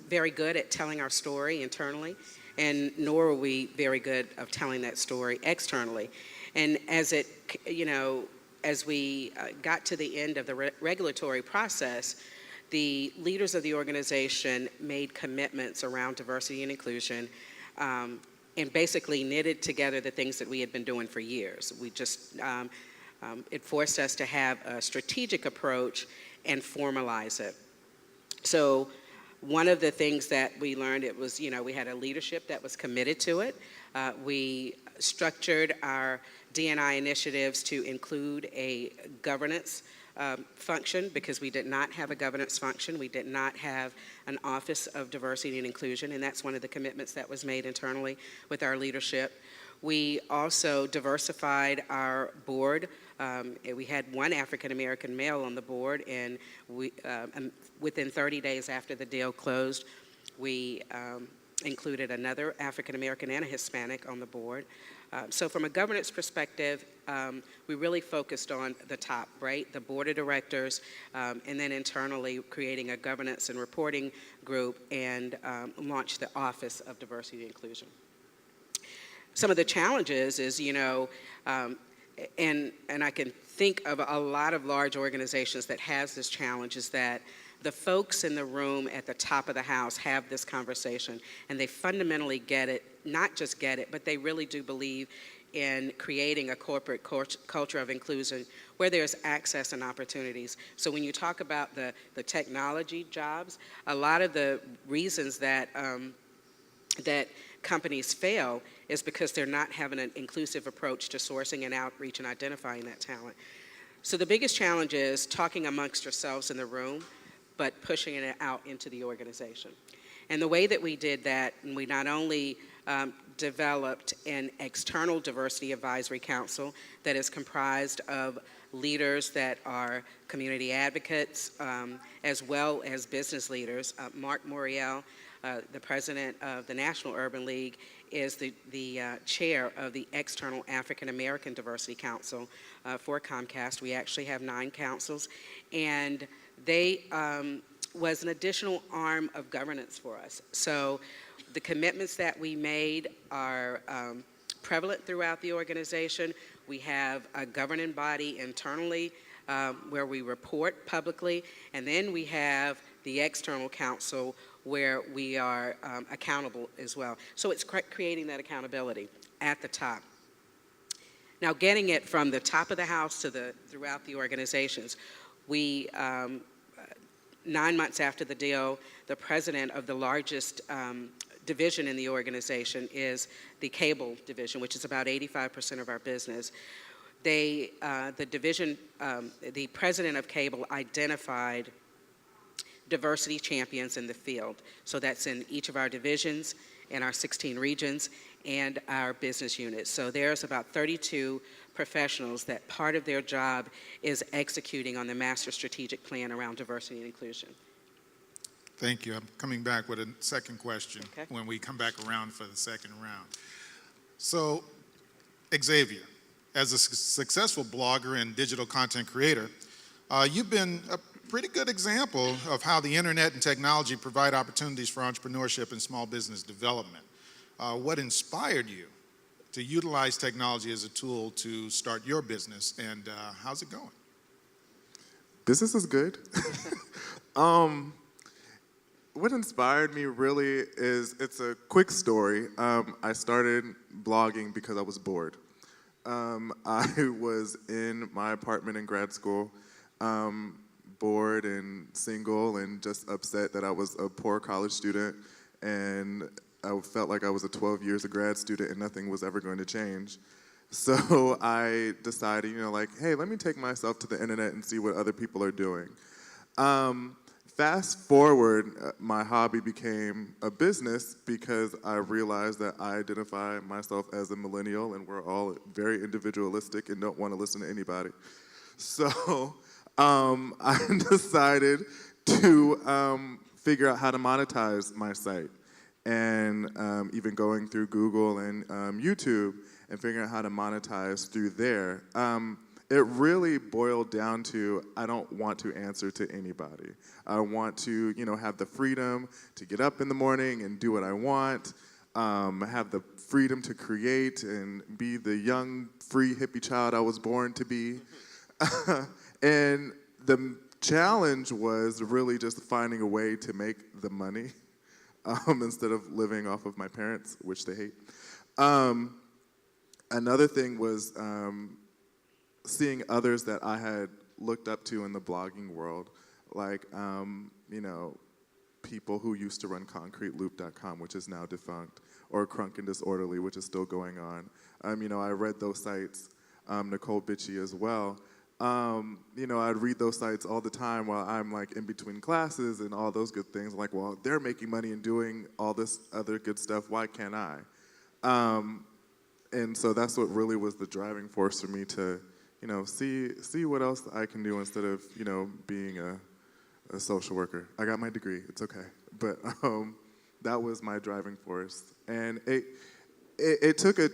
very good at telling our story internally, and nor were we very good of telling that story externally. And as we got to the end of the regulatory process, the leaders of the organization made commitments around diversity and inclusion, and basically knitted together the things that we had been doing for years. We just, it forced us to have a strategic approach and formalize it. So one of the things that we learned, it was, we had a leadership that was committed to it. We structured our D&I initiatives to include a governance function, because we did not have a governance function. We did not have an Office of Diversity and Inclusion, and that's one of the commitments that was made internally with our leadership. We also diversified our board. We had one African American male on the board, and we, within 30 days after the deal closed, we included another African American and a Hispanic on the board. So from a governance perspective, we really focused on the top, right? The board of directors, and then internally creating a governance and reporting group, and launched the Office of Diversity and Inclusion. Some of the challenges is, and I can think of a lot of large organizations that has this challenge, is that the folks in the room at the top of the house have this conversation, and they fundamentally get it, not just get it, but they really do believe in creating a corporate culture of inclusion where there's access and opportunities. So when you talk about the technology jobs, a lot of the reasons that that companies fail is because they're not having an inclusive approach to sourcing and outreach and identifying that talent. So the biggest challenge is talking amongst yourselves in the room, but pushing it out into the organization. And the way that we did that, we not only developed an external diversity advisory council that is comprised of leaders that are community advocates, as well as business leaders. Mark Morial, the president of the National Urban League, is the chair of the External African American Diversity Council for Comcast. We actually have 9 councils, and they was an additional arm of governance for us. So the commitments that we made are prevalent throughout the organization. We have a governing body internally where we report publicly, and then we have the external council where we are accountable as well. So it's creating that accountability at the top. Now, getting it from the top of the house to throughout the organizations, we 9 months after the deal, the president of the largest division in the organization is the cable division, which is about 85% of our business. The division, the president of cable identified diversity champions in the field. So that's in each of our divisions, in our 16 regions, and our business units. So there's about 32 professionals that part of their job is executing on the master strategic plan around diversity and inclusion. Thank you. I'm coming back with a second question Okay. when we come back around for the second round. So, Xavier, as a successful blogger and digital content creator, you've been a pretty good example of how the internet and technology provide opportunities for entrepreneurship and small business development. What inspired you to utilize technology as a tool to start your business, and how's it going? Business is good. what inspired me really is, it's a quick story. I started blogging because I was bored. I was in my apartment in grad school, bored and single and just upset that I was a poor college student, and I felt like I was a 12 years a grad student and nothing was ever going to change. So I decided, like, hey, let me take myself to the internet and see what other people are doing. Fast forward, my hobby became a business because I realized that I identify myself as a millennial and we're all very individualistic and don't want to listen to anybody. So I decided to figure out how to monetize my site, and even going through Google and YouTube and figuring out how to monetize through there. It really boiled down to, I don't want to answer to anybody. I want to, have the freedom to get up in the morning and do what I want, have the freedom to create and be the young, free, hippie child I was born to be. And the challenge was really just finding a way to make the money instead of living off of my parents, which they hate. Another thing was seeing others that I had looked up to in the blogging world, like, people who used to run ConcreteLoop.com, which is now defunct, or Crunk and Disorderly, which is still going on. I read those sites, Nicole Bitchie as well. I'd read those sites all the time while I'm like in between classes and all those good things. Like, well, they're making money and doing all this other good stuff. Why can't I? And so that's what really was the driving force for me to, see what else I can do instead of, being a social worker. I got my degree. It's okay. But that was my driving force. And it took a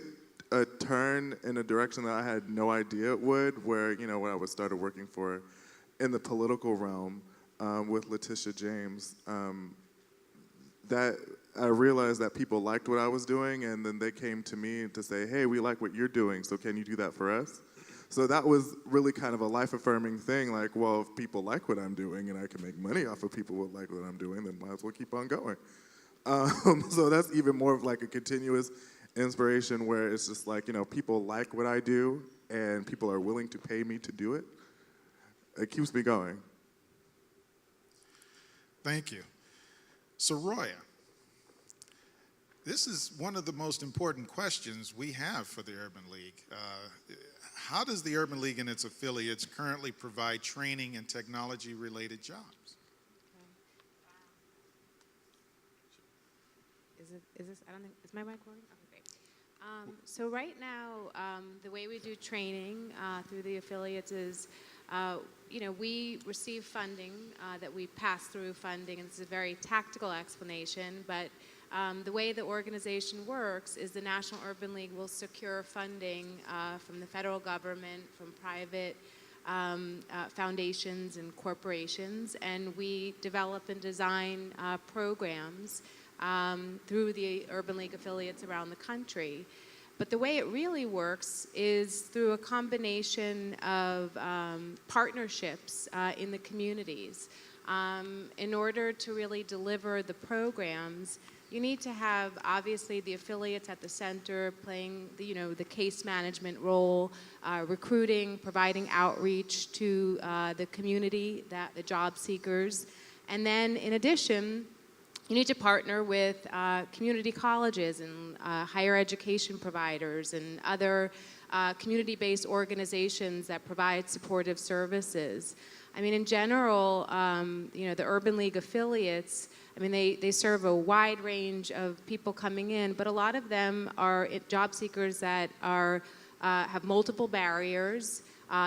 turn in a direction that I had no idea it would, where, when I started working for in the political realm with Letitia James, that I realized that people liked what I was doing, and then they came to me to say, hey, we like what you're doing, so can you do that for us? So that was really kind of a life-affirming thing, like, well, if people like what I'm doing and I can make money off of people who like what I'm doing, then might as well keep on going. So that's even more of like a continuous inspiration where it's just like, people like what I do and people are willing to pay me to do it. It keeps me going. Thank you. Soraya, this is one of the most important questions we have for the Urban League. How does the Urban League and its affiliates currently provide training and technology-related jobs? Is this, I don't think, is my mic working? Okay, great. So right now, the way we do training through the affiliates is, we receive funding that we pass through funding, and it's a very tactical explanation, but the way the organization works is the National Urban League will secure funding from the federal government, from private foundations and corporations, and we develop and design programs through the Urban League affiliates around the country. But the way it really works is through a combination of partnerships in the communities. In order to really deliver the programs, you need to have, obviously, the affiliates at the center playing the case management role, recruiting, providing outreach to the community, the job seekers. And then, in addition, you need to partner with community colleges and higher education providers and other community-based organizations that provide supportive services. I mean, in general, the Urban League affiliates, they serve a wide range of people coming in, but a lot of them are job seekers that have multiple barriers.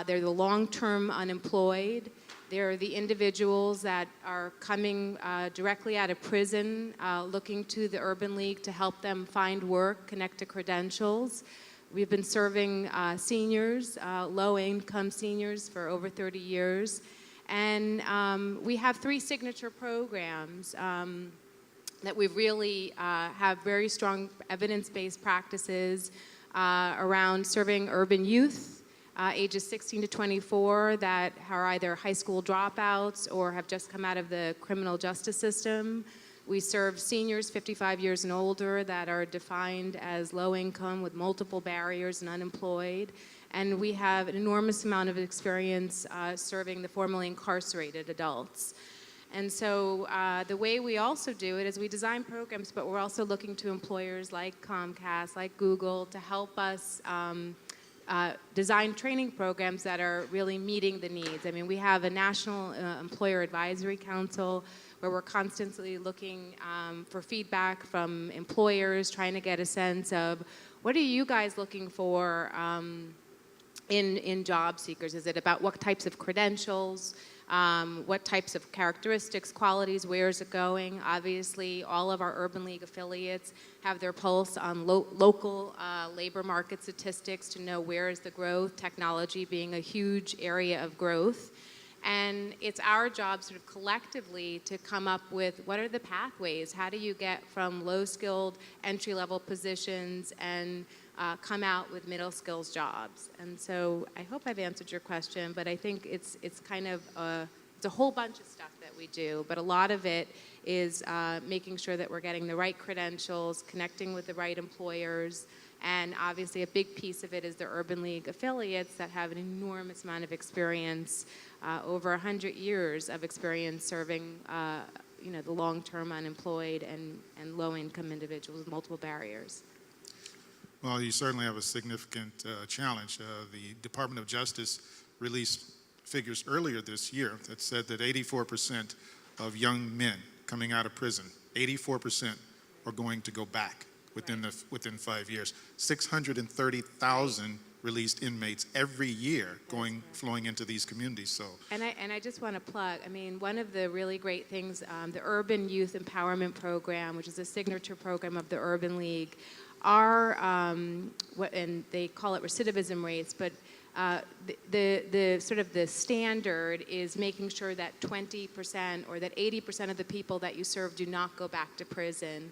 They're the long-term unemployed. They're the individuals that are coming directly out of prison, looking to the Urban League to help them find work, connect to credentials. We've been serving seniors, low-income seniors, for over 30 years. And we have 3 signature programs that we really have very strong evidence-based practices around serving urban youth, ages 16 to 24, that are either high school dropouts or have just come out of the criminal justice system. We serve seniors 55 years and older that are defined as low income with multiple barriers and unemployed. And we have an enormous amount of experience serving the formerly incarcerated adults. And so the way we also do it is we design programs, but we're also looking to employers like Comcast, like Google, to help us design training programs that are really meeting the needs. I mean, we have a National Employer Advisory Council where we're constantly looking for feedback from employers, trying to get a sense of what are you guys looking for in job seekers? Is it about what types of credentials? What types of characteristics, qualities, where is it going? Obviously, all of our Urban League affiliates have their pulse on local labor market statistics to know where is the growth, technology being a huge area of growth. And it's our job sort of collectively to come up with what are the pathways? How do you get from low-skilled entry-level positions and come out with middle skills jobs? And so I hope I've answered your question, but I think it's kind of it's a whole bunch of stuff that we do, but a lot of it is making sure that we're getting the right credentials, connecting with the right employers, and obviously a big piece of it is the Urban League affiliates that have an enormous amount of experience, over 100 years of experience serving the long-term unemployed and low-income individuals with multiple barriers. Well, you certainly have a significant challenge. The Department of Justice released figures earlier this year that said that 84% of young men coming out of prison, 84% are going to go back within 5 years. 630,000 released inmates every year flowing into these communities. So. And I just want to plug, I mean, one of the really great things, the Urban Youth Empowerment Program, which is a signature program of the Urban League, and they call it recidivism rates, but the sort of the standard is making sure that 20% or that 80% of the people that you serve do not go back to prison.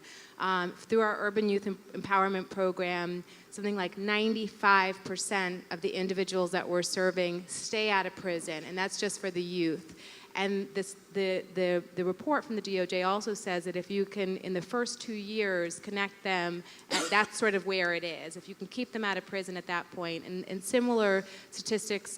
Through our Urban Youth Empowerment Program, something like 95% of the individuals that we're serving stay out of prison, and that's just for the youth. And the report from the DOJ also says that if you can, in the first 2 years, connect them, that's sort of where it is. If you can keep them out of prison at that point. And similar statistics,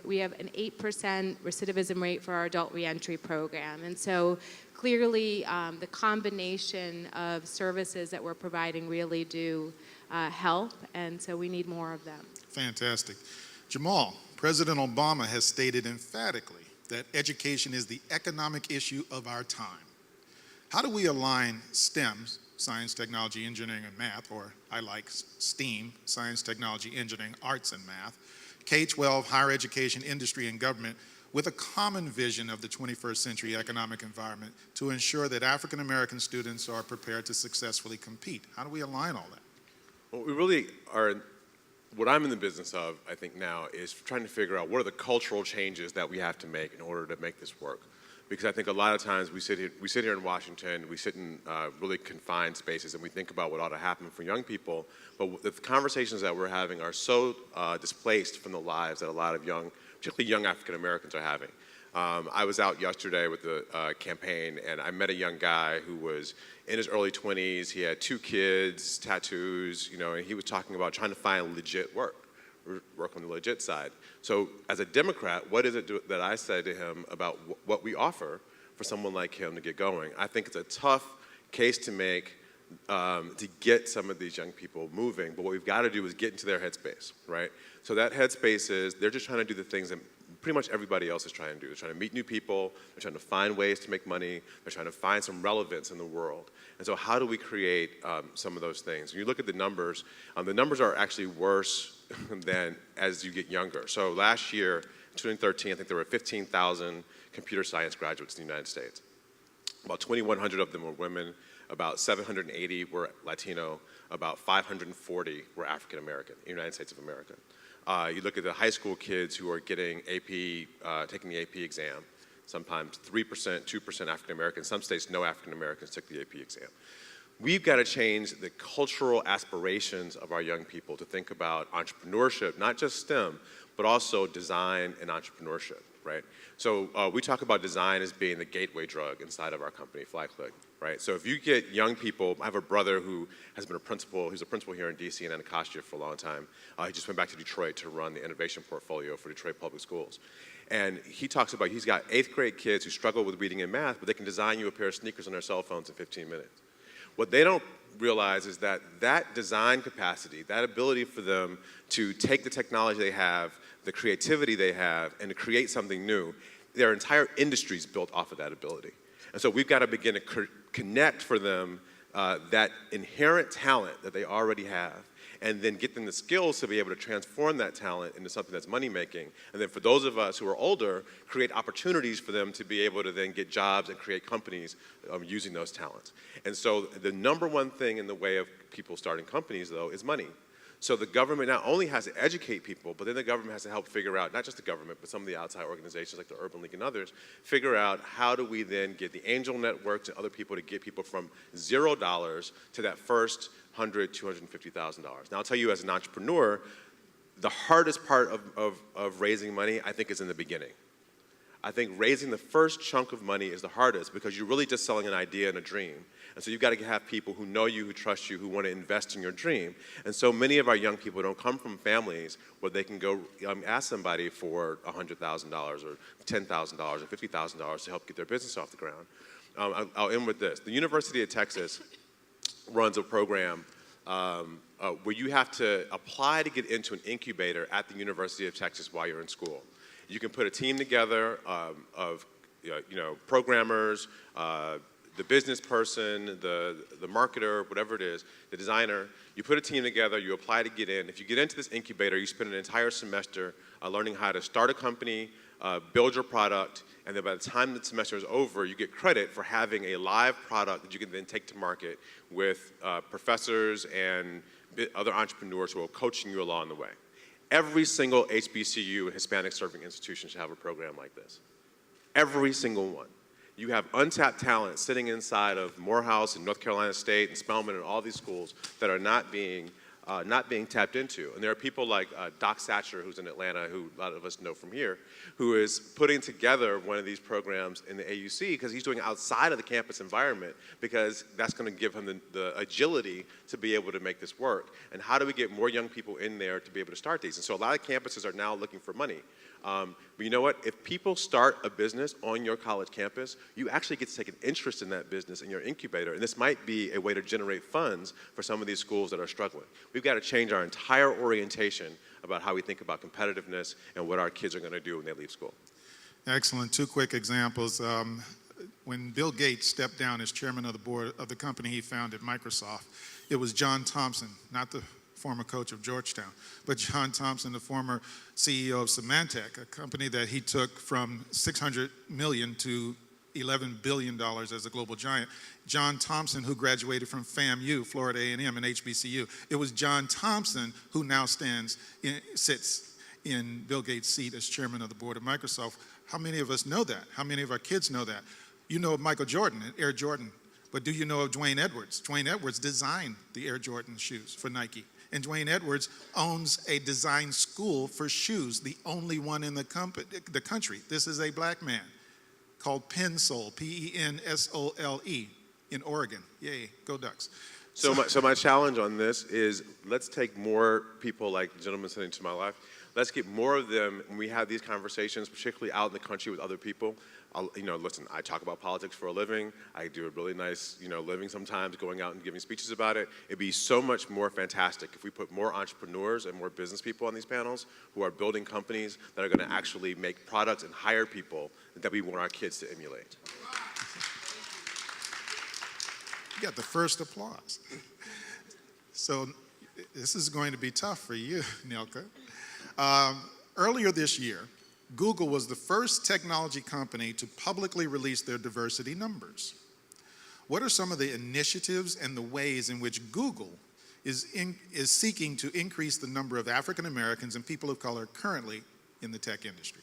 we have an 8% recidivism rate for our adult reentry program. And so clearly, the combination of services that we're providing really do help, and so we need more of them. Fantastic. Jamal, President Obama has stated emphatically that education is the economic issue of our time. How do we align STEM, science, technology, engineering, and math, or I like STEAM, science, technology, engineering, arts, and math, K-12, higher education, industry, and government, with a common vision of the 21st century economic environment to ensure that African American students are prepared to successfully compete? How do we align all that? Well, we really are, what I'm in the business of, I think now, is trying to figure out what are the cultural changes that we have to make in order to make this work. Because I think a lot of times we sit here in Washington, we sit in really confined spaces and we think about what ought to happen for young people, but the conversations that we're having are so displaced from the lives that a lot of young, particularly young African Americans are having. I was out yesterday with the campaign and I met a young guy who was in his early 20s, he had 2 kids, tattoos, and he was talking about trying to find legit work on the legit side. So as a Democrat, what is it that I said to him about what we offer for someone like him to get going? I think it's a tough case to make to get some of these young people moving, but what we've got to do is get into their headspace, right? So that headspace is they're just trying to do the things that pretty much everybody else is trying to do. They're trying to meet new people, they're trying to find ways to make money, they're trying to find some relevance in the world. And so how do we create some of those things? When you look at the numbers are actually worse than as you get younger. So last year, 2013, I think there were 15,000 computer science graduates in the United States. About 2,100 of them were women, about 780 were Latino, about 540 were African American, United States of America. You look at the high school kids who are getting taking the AP exam, sometimes 3%, 2% African Americans, some states no African Americans took the AP exam. We've got to change the cultural aspirations of our young people to think about entrepreneurship, not just STEM, but also design and entrepreneurship. right? So we talk about design as being the gateway drug inside of our company, FlyClick, right? So if you get young people, I have a brother who has been a principal, he's a principal here in DC and Anacostia for a long time. He just went back to Detroit to run the innovation portfolio for Detroit Public Schools. And he talks about, he's got 8th grade kids who struggle with reading and math, but they can design you a pair of sneakers on their cell phones in 15 minutes. What they don't realize is that that design capacity, that ability for them to take the technology they have, the creativity they have, and to create something new, their entire industry is built off of that ability. And so we've got to begin to connect for them that inherent talent that they already have, and then get them the skills to be able to transform that talent into something that's money-making. And then for those of us who are older, create opportunities for them to be able to then get jobs and create companies using those talents. And so the number one thing in the way of people starting companies, though, is money. So the government not only has to educate people, but then the government has to help figure out, not just the government, but some of the outside organizations like the Urban League and others, figure out how do we then get the angel networks and other people to get people from $0 to that first $100,000, $250,000. Now I'll tell you as an entrepreneur, the hardest part of raising money, I think, is in the beginning. I think raising the first chunk of money is the hardest because you're really just selling an idea and a dream. And so you've got to have people who know you, who trust you, who want to invest in your dream. And so many of our young people don't come from families where they can go ask somebody for $100,000 or $10,000 or $50,000 to help get their business off the ground. I'll end with this. The University of Texas runs a program where you have to apply to get into an incubator at the University of Texas while you're in school. You can put a team together of programmers, the business person, the marketer, whatever it is, the designer. You put a team together, you apply to get in. If you get into this incubator, you spend an entire semester learning how to start a company, build your product, and then by the time the semester is over, you get credit for having a live product that you can then take to market with professors and other entrepreneurs who are coaching you along the way. Every single HBCU and Hispanic serving institution should have a program like this. Every single one. You have untapped talent sitting inside of Morehouse and North Carolina State and Spelman and all these schools that are not being tapped into. And there are people like Doc Satcher, who's in Atlanta, who a lot of us know from here, who is putting together one of these programs in the AUC because he's doing it outside of the campus environment because that's going to give him the agility to be able to make this work. And how do we get more young people in there to be able to start these? And so a lot of campuses are now looking for money. But you know what? If people start a business on your college campus, you actually get to take an interest in that business in your incubator. And this might be a way to generate funds for some of these schools that are struggling. We've got to change our entire orientation about how we think about competitiveness and what our kids are going to do when they leave school. Excellent. 2 quick examples. When Bill Gates stepped down as chairman of the board of the company he founded, Microsoft, it was John Thompson, not the former coach of Georgetown, but John Thompson, the former CEO of Symantec, a company that he took from $600 million to $11 billion as a global giant. John Thompson, who graduated from FAMU, Florida A&M, and HBCU. It was John Thompson who now sits in Bill Gates' seat as chairman of the board of Microsoft. How many of us know that? How many of our kids know that? You know of Michael Jordan, Air Jordan, but do you know of Dwayne Edwards? Dwayne Edwards designed the Air Jordan shoes for Nike. And Dwayne Edwards owns a design school for shoes, the only one in the country. This is a black man called Pensole, P-E-N-S-O-L-E, in Oregon. Yay, go Ducks. So my challenge on this is let's take more people like the gentleman sitting to my left. Let's get more of them when we have these conversations, particularly out in the country with other people. Listen, I talk about politics for a living. I do a really nice, living sometimes, going out and giving speeches about it. It'd be so much more fantastic if we put more entrepreneurs and more business people on these panels who are building companies that are going to actually make products and hire people that we want our kids to emulate. You got the first applause. So this is going to be tough for you, Nilka. Earlier this year, Google was the first technology company to publicly release their diversity numbers. What are some of the initiatives and the ways in which Google is seeking to increase the number of African Americans and people of color currently in the tech industry?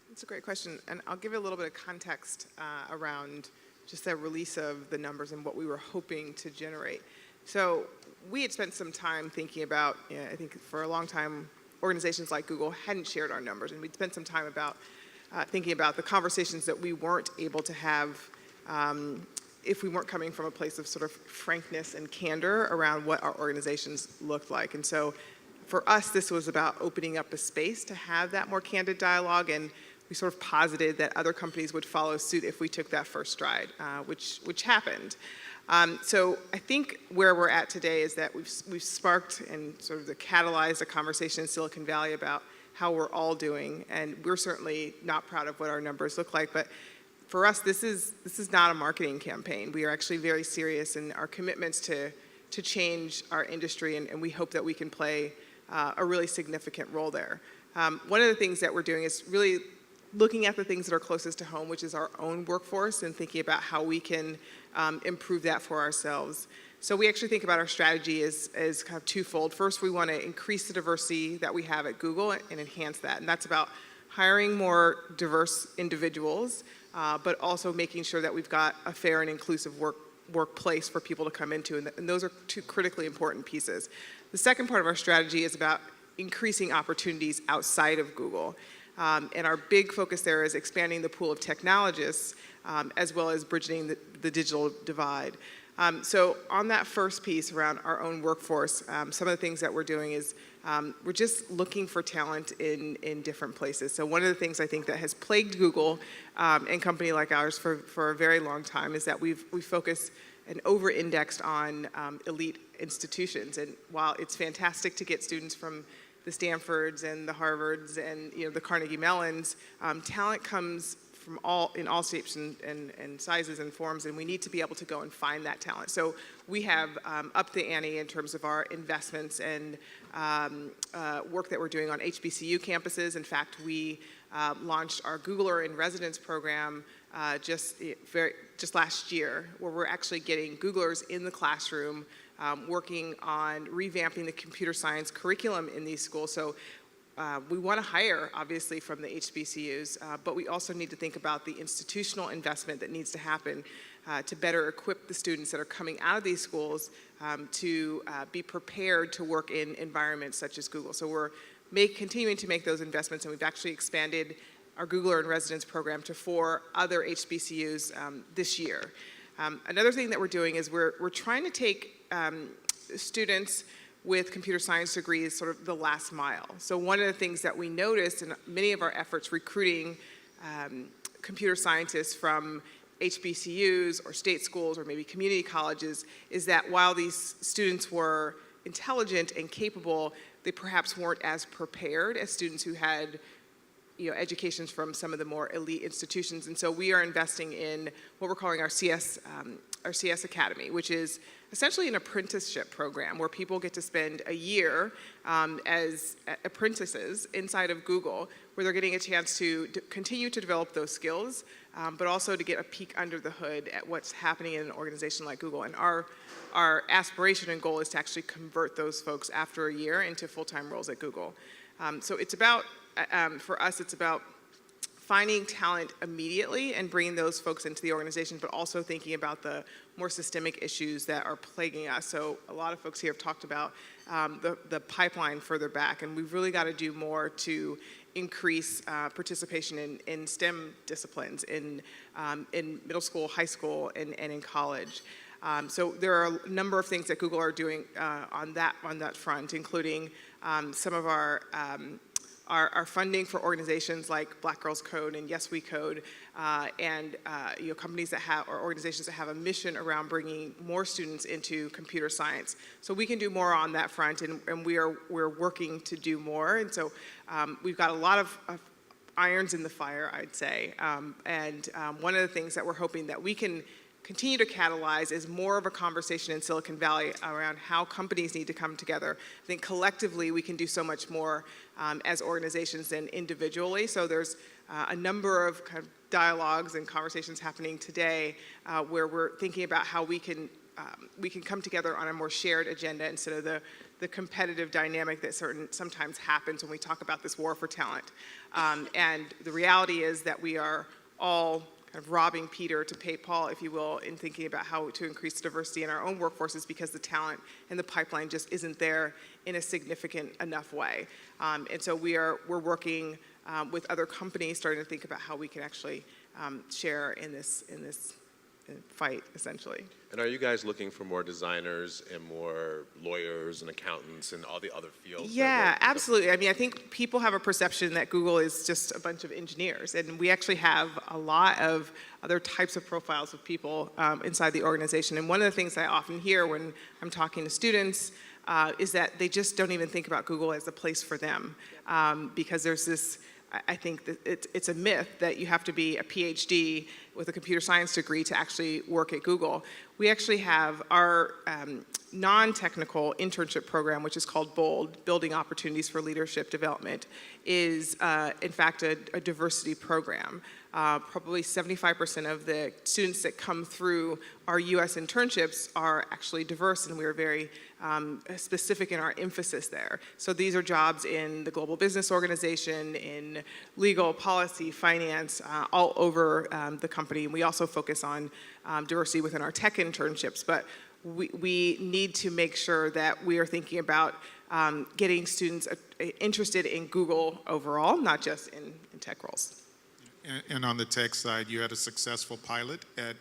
That's a great question, and I'll give you a little bit of context around just the release of the numbers and what we were hoping to generate. So we had spent some time thinking about, I think for a long time, organizations like Google hadn't shared our numbers, and we'd spent some time about thinking about the conversations that we weren't able to have if we weren't coming from a place of sort of frankness and candor around what our organizations looked like. And so for us, this was about opening up a space to have that more candid dialogue, and we sort of posited that other companies would follow suit if we took that first stride, which happened. So I think where we're at today is that we've sparked and sort of catalyzed a conversation in Silicon Valley about how we're all doing, and we're certainly not proud of what our numbers look like, but for us, this is not a marketing campaign. We are actually very serious in our commitments to change our industry, and we hope that we can play a really significant role there. One of the things that we're doing is really looking at the things that are closest to home, which is our own workforce, and thinking about how we can improve that for ourselves. So we actually think about our strategy as kind of twofold. First, we want to increase the diversity that we have at Google and enhance that, and that's about hiring more diverse individuals, but also making sure that we've got a fair and inclusive workplace for people to come into, and those are two critically important pieces. The second part of our strategy is about increasing opportunities outside of Google, and our big focus there is expanding the pool of technologists, as well as bridging the digital divide. So on that first piece around our own workforce, some of the things that we're doing is we're just looking for talent in different places. So one of the things I think that has plagued Google and a company like ours for a very long time is that we focus and over-indexed on elite institutions. And while it's fantastic to get students from the Stanfords and the Harvards and the Carnegie Mellons, talent comes from in all shapes and sizes and forms, and we need to be able to go and find that talent. So we have upped the ante in terms of our investments and work that we're doing on HBCU campuses. In fact, we launched our Googler in Residence program just last year, where we're actually getting Googlers in the classroom working on revamping the computer science curriculum in these schools. So we want to hire, obviously, from the HBCUs, but we also need to think about the institutional investment that needs to happen to better equip the students that are coming out of these schools to be prepared to work in environments such as Google. So we're continuing to make those investments, and we've actually expanded our Googler in Residence program to 4 other HBCUs this year. Another thing that we're doing is we're trying to take students with computer science degrees sort of the last mile. So one of the things that we noticed in many of our efforts recruiting computer scientists from HBCUs or state schools or maybe community colleges is that while these students were intelligent and capable, they perhaps weren't as prepared as students who had educations from some of the more elite institutions. And so we are investing in what we're calling our CS Academy, which is essentially an apprenticeship program where people get to spend a year as apprentices inside of Google, where they're getting a chance to continue to develop those skills, but also to get a peek under the hood at what's happening in an organization like Google. And our aspiration and goal is to actually convert those folks after a year into full-time roles at Google. So it's about, for us, it's about finding talent immediately and bringing those folks into the organization, but also thinking about the more systemic issues that are plaguing us. So a lot of folks here have talked about the pipeline further back, and we've really got to do more to increase participation in STEM disciplines in middle school, high school, and in college. So there are a number of things that Google are doing on that front, including some of our funding for organizations like Black Girls Code and Yes We Code, and companies that have, or organizations that have a mission around bringing more students into computer science. So we can do more on that front, and we're working to do more. And so we've got a lot of irons in the fire, I'd say. And one of the things that we're hoping that we can continue to catalyze is more of a conversation in Silicon Valley around how companies need to come together. I think collectively we can do so much more as organizations than individually. So there's a number of kind of dialogues and conversations happening today where we're thinking about how we can come together on a more shared agenda instead of the competitive dynamic that sometimes happens when we talk about this war for talent. And the reality is that we are all kind of robbing Peter to pay Paul, if you will, in thinking about how to increase diversity in our own workforces because the talent and the pipeline just isn't there in a significant enough way. And so we're working with other companies, starting to think about how we can actually share in this fight, essentially. And are you guys looking for more designers and more lawyers and accountants and all the other fields? Yeah, absolutely. I mean, I think people have a perception that Google is just a bunch of engineers, and we actually have a lot of other types of profiles of people inside the organization. And one of the things I often hear when I'm talking to students is that they just don't even think about Google as a place for them, because there's this, I think that it's a myth that you have to be a PhD with a computer science degree to actually work at Google. We actually have our non-technical internship program, which is called BOLD, Building Opportunities for Leadership Development, is in fact a diversity program. Probably 75% of the students that come through our US internships are actually diverse, and we are very specific in our emphasis there. So these are jobs in the global business organization, in legal, policy, finance, all over the company. And we also focus on diversity within our tech internships, but we need to make sure that we are thinking about getting students interested in Google overall, not just in tech roles. And on the tech side, you had a successful pilot at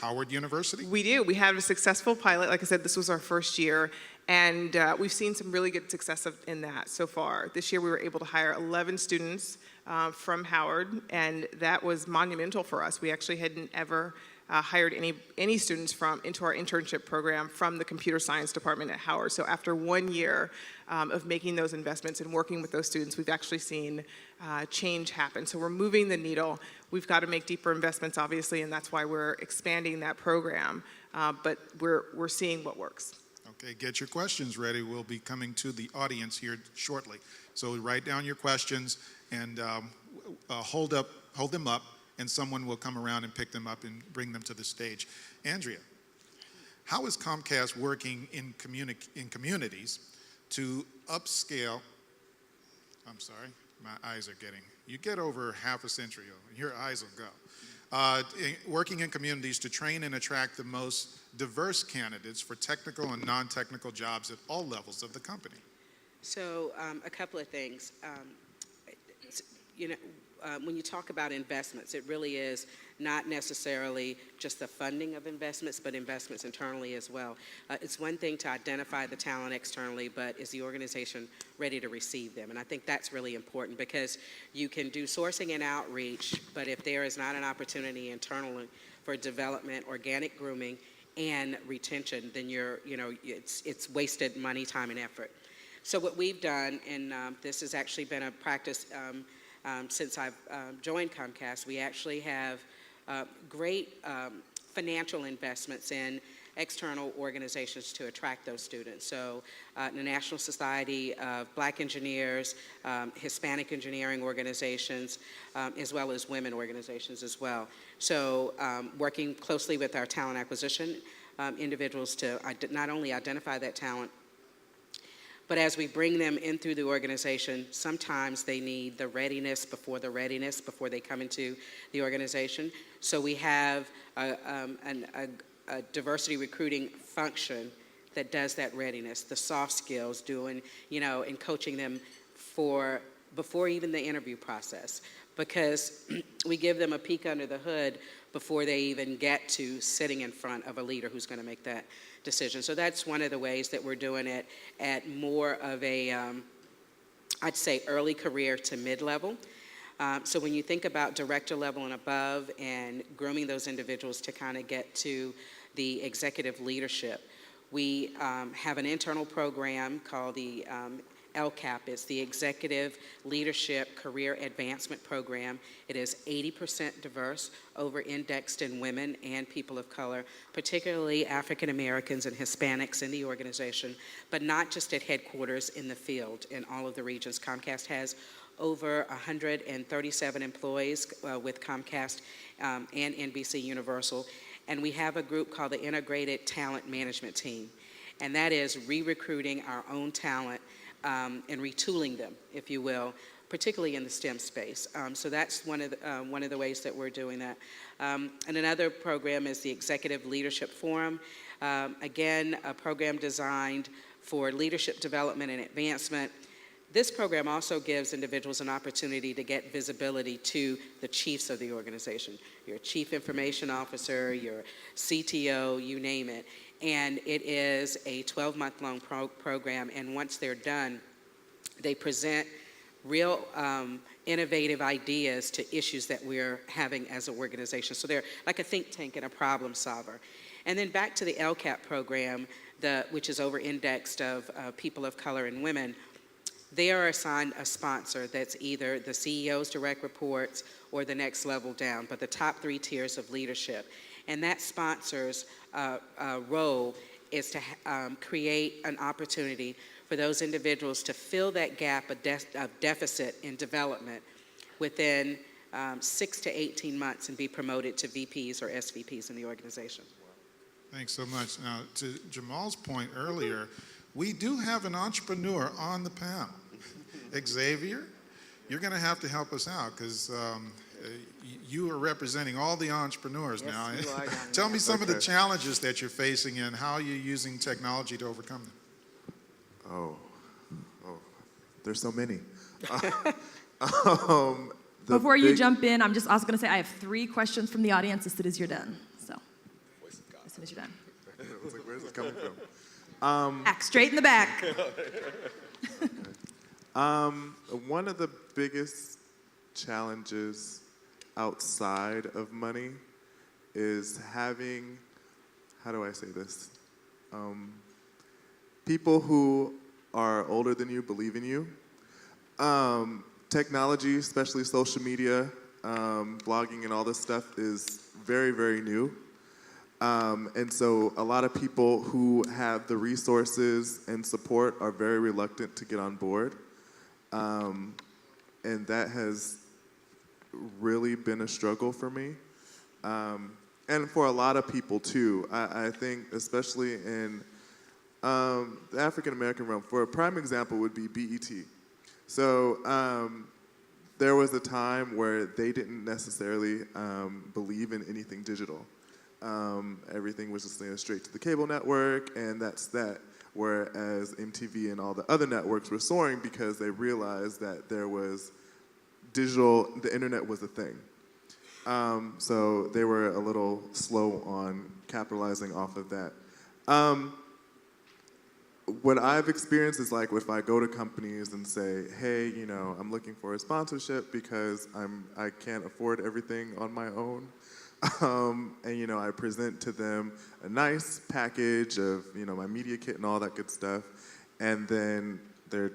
Howard University? We do. We had a successful pilot. Like I said, this was our first year, and we've seen some really good success in that so far. This year we were able to hire 11 students from Howard, and that was monumental for us. We actually hadn't ever hired any students into our internship program from the computer science department at Howard. So after 1 year of making those investments and working with those students, we've actually seen change happen. So we're moving the needle. We've got to make deeper investments, obviously, and that's why we're expanding that program. But we're seeing what works. Okay, get your questions ready. We'll be coming to the audience here shortly. So write down your questions and hold them up, and someone will come around and pick them up and bring them to the stage. Andrea, how is Comcast working in communities to upscale? I'm sorry, my eyes are getting, you get over half a century old, your eyes will go. Working in communities to train and attract the most diverse candidates for technical and non-technical jobs at all levels of the company. So a couple of things. When you talk about investments, it really is not necessarily just the funding of investments, but investments internally as well. It's one thing to identify the talent externally, but is the organization ready to receive them? And I think that's really important, because you can do sourcing and outreach, but if there is not an opportunity internally for development, organic grooming, and retention, then it's wasted money, time, and effort. So what we've done, and this has actually been a practice since I've joined Comcast, we actually have great financial investments in external organizations to attract those students. So the National Society of Black Engineers, Hispanic engineering organizations, as well as women organizations as well. So working closely with our talent acquisition individuals to not only identify that talent, but as we bring them in through the organization, sometimes they need the readiness before they come into the organization. So we have a diversity recruiting function that does that readiness, the soft skills, and coaching them before even the interview process, because we give them a peek under the hood before they even get to sitting in front of a leader who's going to make that decision. So that's one of the ways that we're doing it at more of a, I'd say, early career to mid-level. So when you think about director level and above and grooming those individuals to kind of get to the executive leadership, we have an internal program called the LCAP. It's the Executive Leadership Career Advancement Program. It is 80% diverse, over-indexed in women and people of color, particularly African Americans and Hispanics in the organization, but not just at headquarters, in the field, in all of the regions. Comcast has over 137 employees with Comcast and NBC Universal, and we have a group called the Integrated Talent Management Team, and that is re-recruiting our own talent and retooling them, if you will, particularly in the STEM space. So that's one of the ways that we're doing that. And another program is the Executive Leadership Forum. Again, a program designed for leadership development and advancement. This program also gives individuals an opportunity to get visibility to the chiefs of the organization, your chief information officer, your CTO, you name it. And it is a 12-month-long program, and once they're done, they present real innovative ideas to issues that we're having as an organization. So they're like a think tank and a problem solver. And then back to the LCAP program, which is over-indexed of people of color and women. They are assigned a sponsor that's either the CEO's direct reports or the next level down, but the top 3 tiers of leadership. And that sponsor's role is to create an opportunity for those individuals to fill that gap of deficit in development within 6 to 18 months and be promoted to VPs or SVPs in the organization. Thanks so much. Now, to Jamal's point earlier, we do have an entrepreneur on the panel. Xavier, you're going to have to help us out because you are representing all the entrepreneurs now. You are, Tell me some of the challenges that you're facing and how you're using technology to overcome them. Oh, there's so many. Before you jump in, I'm just also going to say I have 3 questions from the audience as soon as you're done. So, as soon as you're done. I was like, where's this coming from? Back, straight in the back. One of the biggest challenges outside of money is having, how do I say this? People who are older than you believe in you. Technology, especially social media, blogging and all this stuff is very, very new. And so a lot of people who have the resources and support are very reluctant to get on board. And that has really been a struggle for me. And for a lot of people too. I think especially in the African American realm, for a prime example would be BET. So there was a time where they didn't necessarily believe in anything digital. Everything was just straight to the cable network, and that's that. Whereas MTV and all the other networks were soaring because they realized that there was the internet was a thing. So they were a little slow on capitalizing off of that. What I've experienced is like if I go to companies and say, hey, I'm looking for a sponsorship because I can't afford everything on my own. And I present to them a nice package of my media kit and all that good stuff, and then they're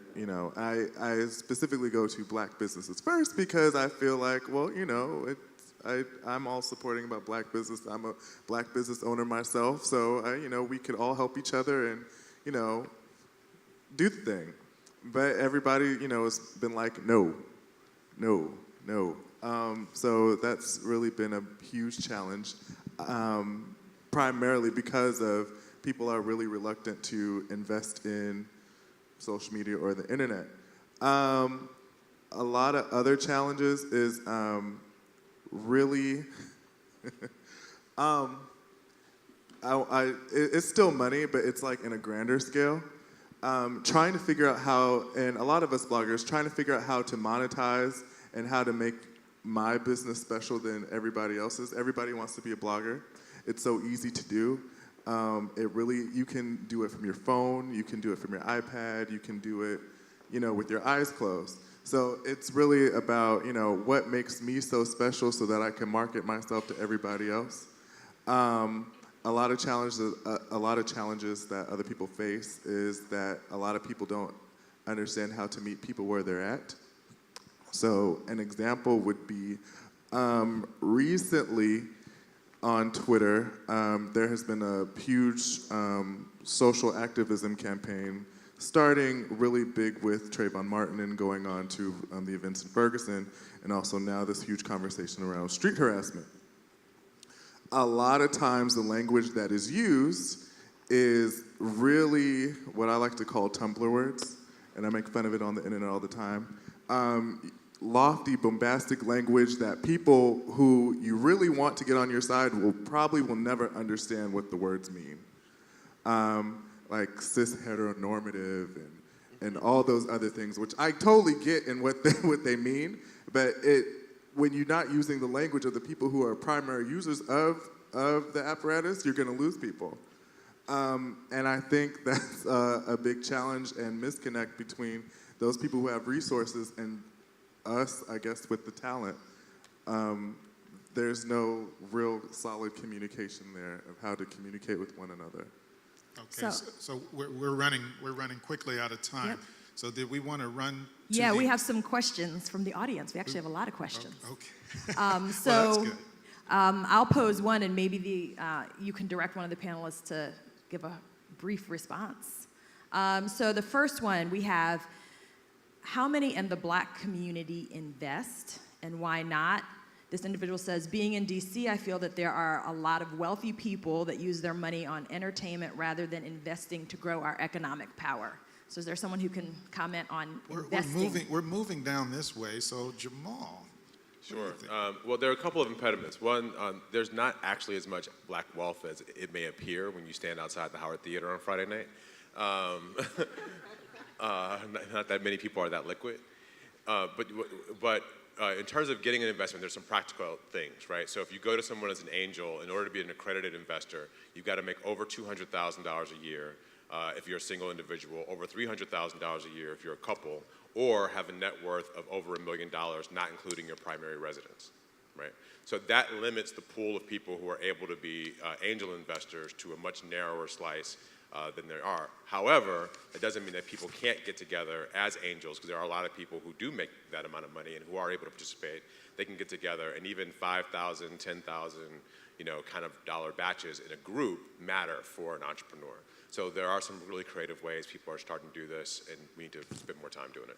I specifically go to black businesses first because I feel like I'm all supporting about black business. I'm a black business owner myself, so we could all help each other and do the thing. But everybody has been like no. So that's really been a huge challenge, primarily because of people are really reluctant to invest in social media or the internet. A lot of other challenges is really, it's still money, but it's like in a grander scale. Trying to figure out how, and a lot of us bloggers, trying to figure out how to monetize and how to make my business special than everybody else's. Everybody wants to be a blogger. It's so easy to do. You can do it from your phone, you can do it from your iPad, you can do it, with your eyes closed. So it's really about, what makes me so special so that I can market myself to everybody else. A lot of challenges that other people face is that a lot of people don't understand how to meet people where they're at. So an example would be recently on Twitter, there has been a huge social activism campaign starting really big with Trayvon Martin and going on to the events in Ferguson, and also now this huge conversation around street harassment. A lot of times the language that is used is really what I like to call Tumblr words, and I make fun of it on the internet all the time. Lofty, bombastic language that people who you really want to get on your side will never understand what the words mean. Like cis heteronormative and all those other things, which I totally get in what they mean, but when you're not using the language of the people who are primary users of the apparatus, you're going to lose people. And I think that's a big challenge and misconnect between those people who have resources and us, I guess, with the talent. There's no real solid communication there of how to communicate with one another. Okay, so we're running quickly out of time. Yep. So did we want to run to Yeah, the- we have some questions from the audience. We actually have a lot of questions. Okay. So Well, that's good. I'll pose one, and maybe you can direct one of the panelists to give a brief response. So the first one we have, how many in the Black community invest, and why not? This individual says, being in DC, I feel that there are a lot of wealthy people that use their money on entertainment rather than investing to grow our economic power. So is there someone who can comment on investing? We're moving down this way, so Jamal. Sure. Well, there are a couple of impediments. One, there's not actually as much Black wealth as it may appear when you stand outside the Howard Theater on Friday night. Not that many people are that liquid. But in terms of getting an investment, there's some practical things, right? So if you go to someone as an angel, in order to be an accredited investor, you've got to make over $200,000 a year if you're a single individual, over $300,000 a year if you're a couple, or have a net worth of over $1 million, not including your primary residence, right? So that limits the pool of people who are able to be angel investors to a much narrower slice than there are. However, it doesn't mean that people can't get together as angels, because there are a lot of people who do make that amount of money and who are able to participate. They can get together, and even 5,000, 10,000, kind of dollar batches in a group matter for an entrepreneur. So there are some really creative ways people are starting to do this, and we need to spend more time doing it.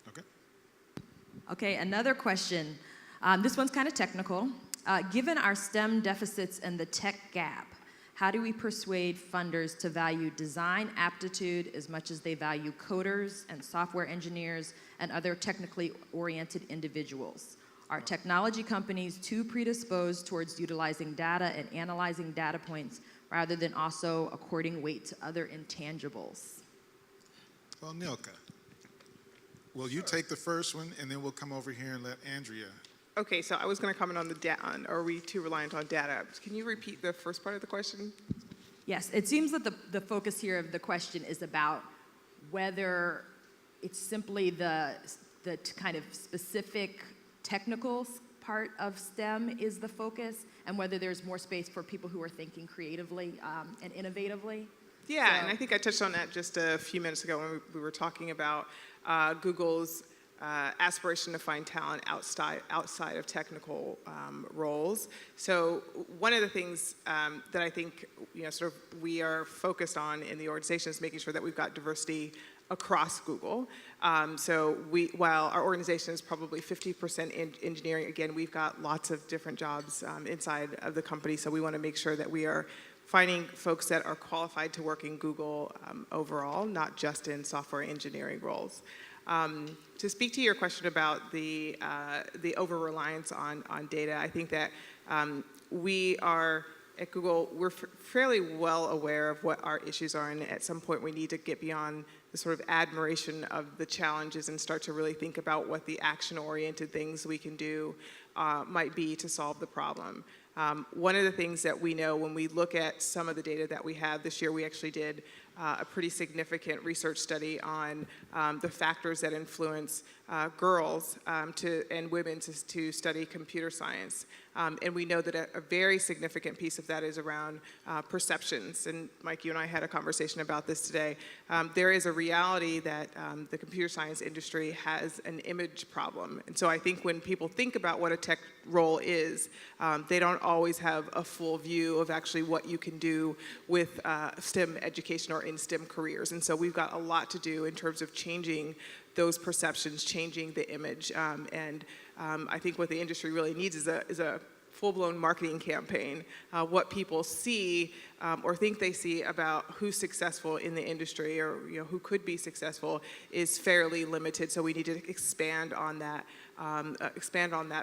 Okay. Okay, another question. This one's kind of technical. Given our STEM deficits and the tech gap, how do we persuade funders to value design aptitude as much as they value coders and software engineers and other technically oriented individuals? Are technology companies too predisposed towards utilizing data and analyzing data points rather than also according weight to other intangibles? Well, Nilka, will you take the first one, and then we'll come over here and let Andrea. Okay, so I was going to comment on the data. Are we too reliant on data? Can you repeat the first part of the question? Yes, it seems that the focus here of the question is about whether it's simply the kind of specific technical part of STEM is the focus, and whether there's more space for people who are thinking creatively and innovatively. Yeah, and I think I touched on that just a few minutes ago when we were talking about Google's aspiration to find talent outside of technical roles. So one of the things that I think sort of we are focused on in the organization is making sure that we've got diversity across Google. So while our organization is probably 50% engineering, again, we've got lots of different jobs inside of the company. So we want to make sure that we are finding folks that are qualified to work in Google overall, not just in software engineering roles. To speak to your question about the over-reliance on data, I think that we are, at Google, we're fairly well aware of what our issues are, and at some point we need to get beyond the sort of admiration of the challenges and start to really think about what the action-oriented things we can do might be to solve the problem. One of the things that we know when we look at some of the data that we have this year, we actually did a pretty significant research study on the factors that influence girls and women to study computer science. And we know that a very significant piece of that is around perceptions. And Mike, you and I had a conversation about this today. There is a reality that the computer science industry has an image problem. And so I think when people think about what a tech role is, they don't always have a full view of actually what you can do with STEM education or in STEM careers. And so we've got a lot to do in terms of changing those perceptions, changing the image. I think what the industry really needs is a full-blown marketing campaign. What people see or think they see about who's successful in the industry or who could be successful is fairly limited. So we need to expand on that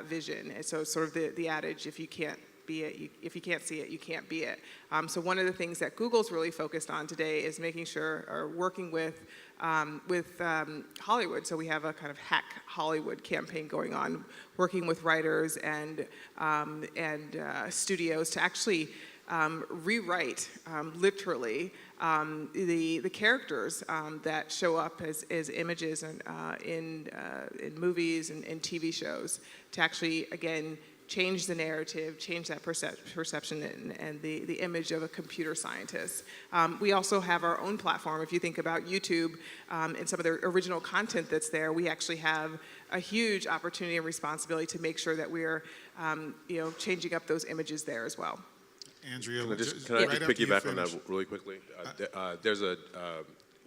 vision. And so sort of the adage, if you can't be it. If you can't see it, you can't be it. So one of the things that Google's really focused on today is making sure, or working with Hollywood. So we have a kind of Hack Hollywood campaign going on, working with writers and studios to actually rewrite literally the characters that show up as images in movies and TV shows, to actually, again, change the narrative, change that perception and the image of a computer scientist. We also have our own platform. If you think about YouTube and some of the original content that's there, we actually have a huge opportunity and responsibility to make sure that we're changing up those images there as well. Can Andrea, I right just after you piggyback on that finish. really quickly? There's a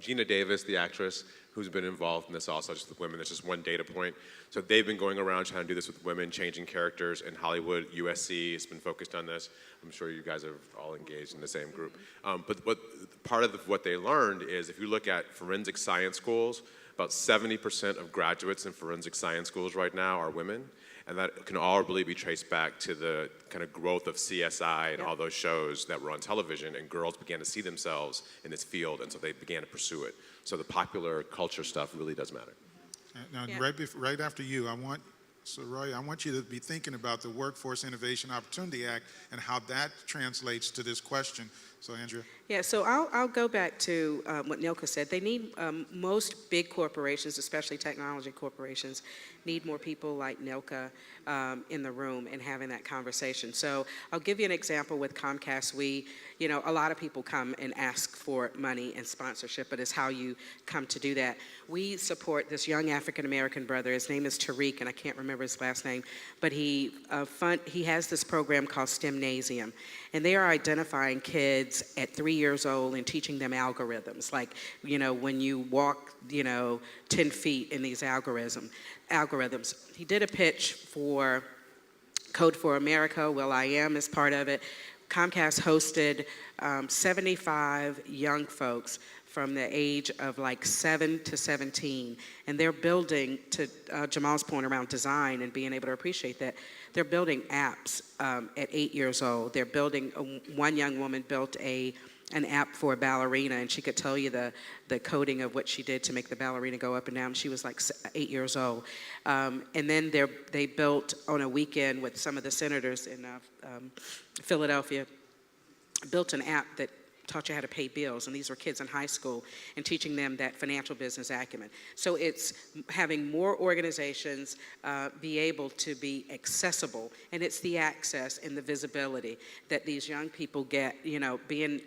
Gina Davis, the actress, who's been involved in this also, just with women. That's just one data point. So they've been going around trying to do this with women, changing characters in Hollywood. USC has been focused on this. I'm sure you guys are all engaged in the same group. But part of what they learned is, if you look at forensic science schools, about 70% of graduates in forensic science schools right now are women. And that can all really be traced back to the kind of growth of CSI and all those shows that were on television, and girls began to see themselves in this field, and so they began to pursue it. So the popular culture stuff really does matter. Now, Yeah. right after you, Roy, I want you to be thinking about the Workforce Innovation Opportunity Act and how that translates to this question. So, Andrea. Yeah, so I'll go back to what Nilka said. They need, most big corporations, especially technology corporations, need more people like Nilka in the room and having that conversation. So I'll give you an example with Comcast. A lot of people come and ask for money and sponsorship, but it's how you come to do that. We support this young African-American brother. His name is Tariq, and I can't remember his last name, but he has this program called STEMnasium, and they are identifying kids at 3 years old and teaching them algorithms, like, when you walk, 10 feet in these algorithms. He did a pitch for Code for America. will.i.am is part of it. Comcast hosted 75 young folks from the age of like 7 to 17. And they're building, to Jamal's point around design and being able to appreciate that, they're building apps at 8 years old. They're building, one young woman built an app for a ballerina, and she could tell you the coding of what she did to make the ballerina go up and down. She was like 8 years old. And then they built on a weekend with some of the senators in Philadelphia, built an app that taught you how to pay bills, and these were kids in high school, and teaching them that financial business acumen. So it's having more organizations be able to be accessible, and it's the access and the visibility that these young people get, being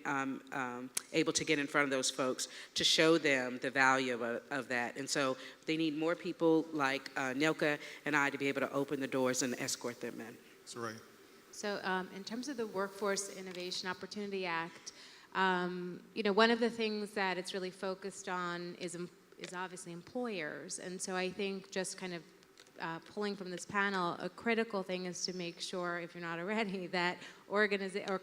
able to get in front of those folks to show them the value of that. And so they need more people like Nilka and I to be able to open the doors and escort them in. That's right. So in terms of the Workforce Innovation Opportunity Act, one of the things that it's really focused on is obviously employers. And so I think just kind of pulling from this panel, a critical thing is to make sure, if you're not already, that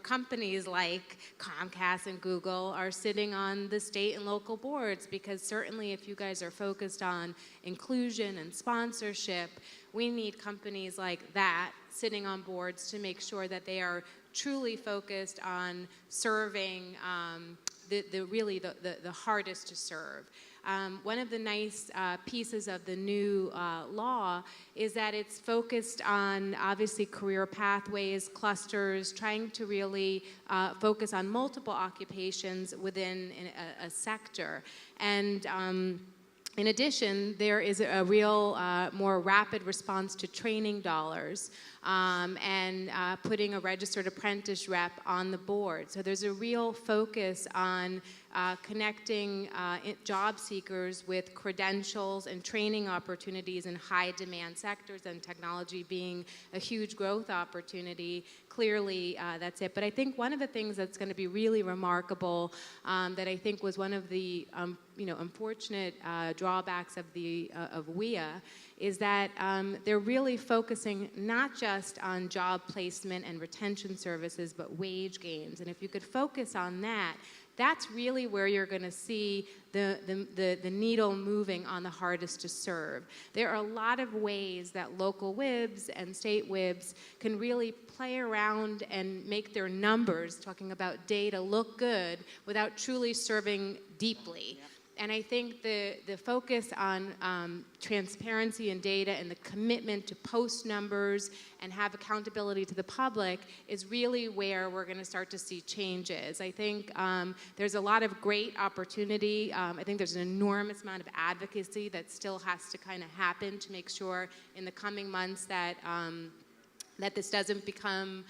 companies like Comcast and Google are sitting on the state and local boards, because certainly if you guys are focused on inclusion and sponsorship, we need companies like that sitting on boards to make sure that they are truly focused on serving the hardest to serve. One of the nice pieces of the new law is that it's focused on, obviously, career pathways, clusters, trying to really focus on multiple occupations within a sector. And in addition, there is a real more rapid response to training dollars and putting a registered apprentice rep on the board. So there's a real focus on connecting job seekers with credentials and training opportunities in high demand sectors, and technology being a huge growth opportunity. Clearly, that's it. But I think one of the things that's going to be really remarkable that I think was one of the unfortunate drawbacks of WIA is that they're really focusing not just on job placement and retention services, but wage gains. And if you could focus on that, that's really where you're going to see the needle moving on the hardest to serve. There are a lot of ways that local WIBs and state WIBs can really play around and make their numbers, talking about data, look good without truly serving deeply. And I think the focus on transparency and data and the commitment to post numbers and have accountability to the public is really where we're going to start to see changes. I think there's a lot of great opportunity. I think there's an enormous amount of advocacy that still has to kind of happen to make sure in the coming months that that this doesn't become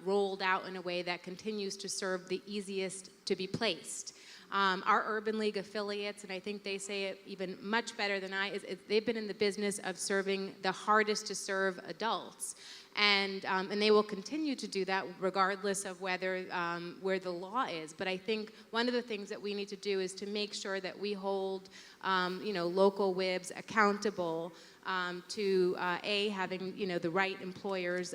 rolled out in a way that continues to serve the easiest to be placed. Our Urban League affiliates, and I think they say it even much better than I, is they've been in the business of serving the hardest to serve adults. And they will continue to do that regardless of whether where the law is. But I think one of the things that we need to do is to make sure that we hold local WIBs accountable to having the right employers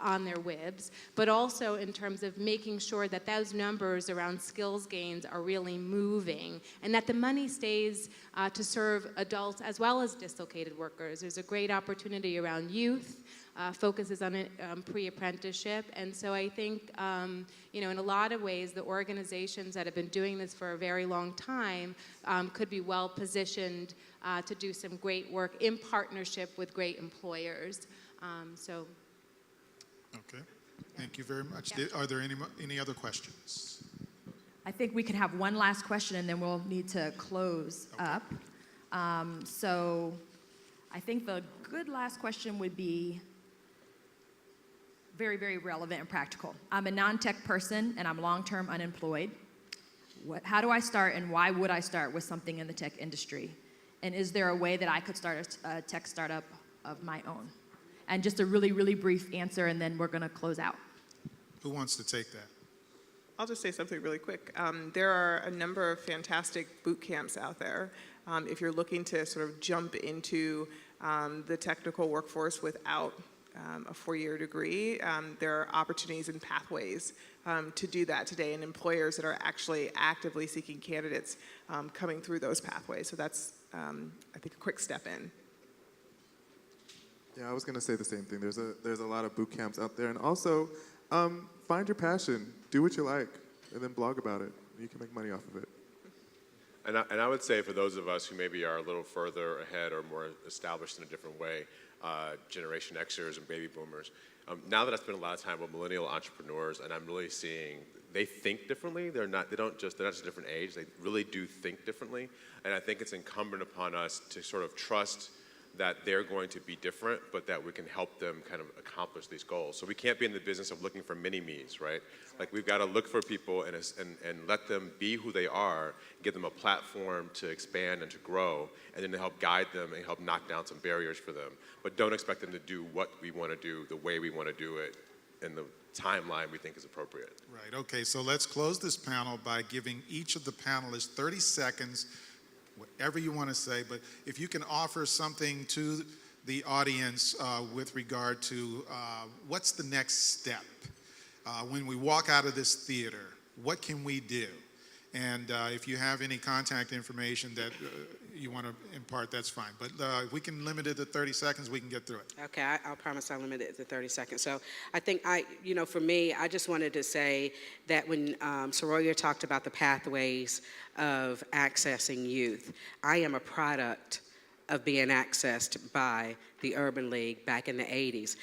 on their WIBs, but also in terms of making sure that those numbers around skills gains are really moving and that the money stays to serve adults as well as dislocated workers. There's a great opportunity around youth. Focuses on pre-apprenticeship, and so I think in a lot of ways the organizations that have been doing this for a very long time could be well positioned to do some great work in partnership with great employers. Okay, thank you very much. Are there any other questions? I think we can have one last question and then we'll need to close up. So I think the good last question would be very, very relevant and practical. I'm a non-tech person and I'm long-term unemployed. How do I start and why would I start with something in the tech industry? And is there a way that I could start a tech startup of my own? And just a really, really brief answer and then we're going to close out. Who wants to take that? I'll just say something really quick. There are a number of fantastic boot camps out there. If you're looking to sort of jump into the technical workforce without a four-year degree, there are opportunities and pathways to do that today, and employers that are actually actively seeking candidates coming through those pathways. So that's, I think, a quick step in. Yeah, I was going to say the same thing. There's a lot of boot camps out there, and also find your passion, do what you like, and then blog about it. You can make money off of it. And I would say for those of us who maybe are a little further ahead or more established in a different way, Generation Xers and baby boomers, now that I spend a lot of time with millennial entrepreneurs, and I'm really seeing they think differently. They're not just a different age. They really do think differently, and I think it's incumbent upon us to sort of trust that they're going to be different, but that we can help them kind of accomplish these goals. So we can't be in the business of looking for mini-me's, right? Like we've got to look for people and let them be who they are, give them a platform to expand and to grow, and then to help guide them and help knock down some barriers for them. But don't expect them to do what we want to do, the way we want to do it, in the timeline we think is appropriate. Right, okay, so let's close this panel by giving each of the panelists 30 seconds, whatever you want to say, but if you can offer something to the audience with regard to what's the next step? When we walk out of this theater, what can we do? And if you have any contact information that you want to impart, that's fine. But if we can limit it to 30 seconds, we can get through it. Okay, I'll promise I'll limit it to 30 seconds. So I think for me, I just wanted to say that when Soroya talked about the pathways of accessing youth, I am a product of being accessed by the Urban League back in the 80s.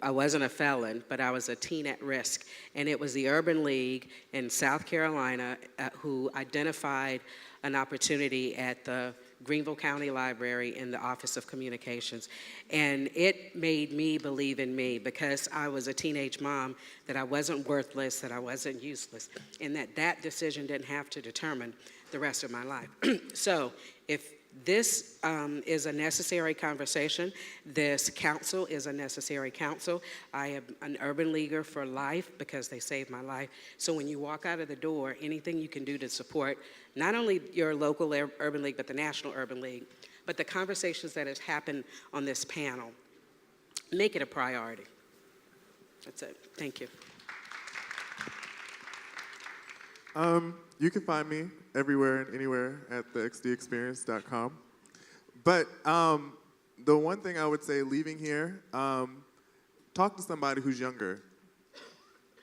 I wasn't a felon, but I was a teen at risk. And it was the Urban League in South Carolina who identified an opportunity at the Greenville County Library in the Office of Communications. And it made me believe in me because I was a teenage mom, that I wasn't worthless, that I wasn't useless, and that decision didn't have to determine the rest of my life. So if this is a necessary conversation, this council is a necessary council. I am an Urban Leaguer for life because they saved my life. So when you walk out of the door, anything you can do to support not only your local Urban League, but the National Urban League, but the conversations that has happened on this panel, make it a priority. That's it. Thank you. You can find me everywhere and anywhere at thexdexperience.com. But the one thing I would say leaving here, talk to somebody who's younger.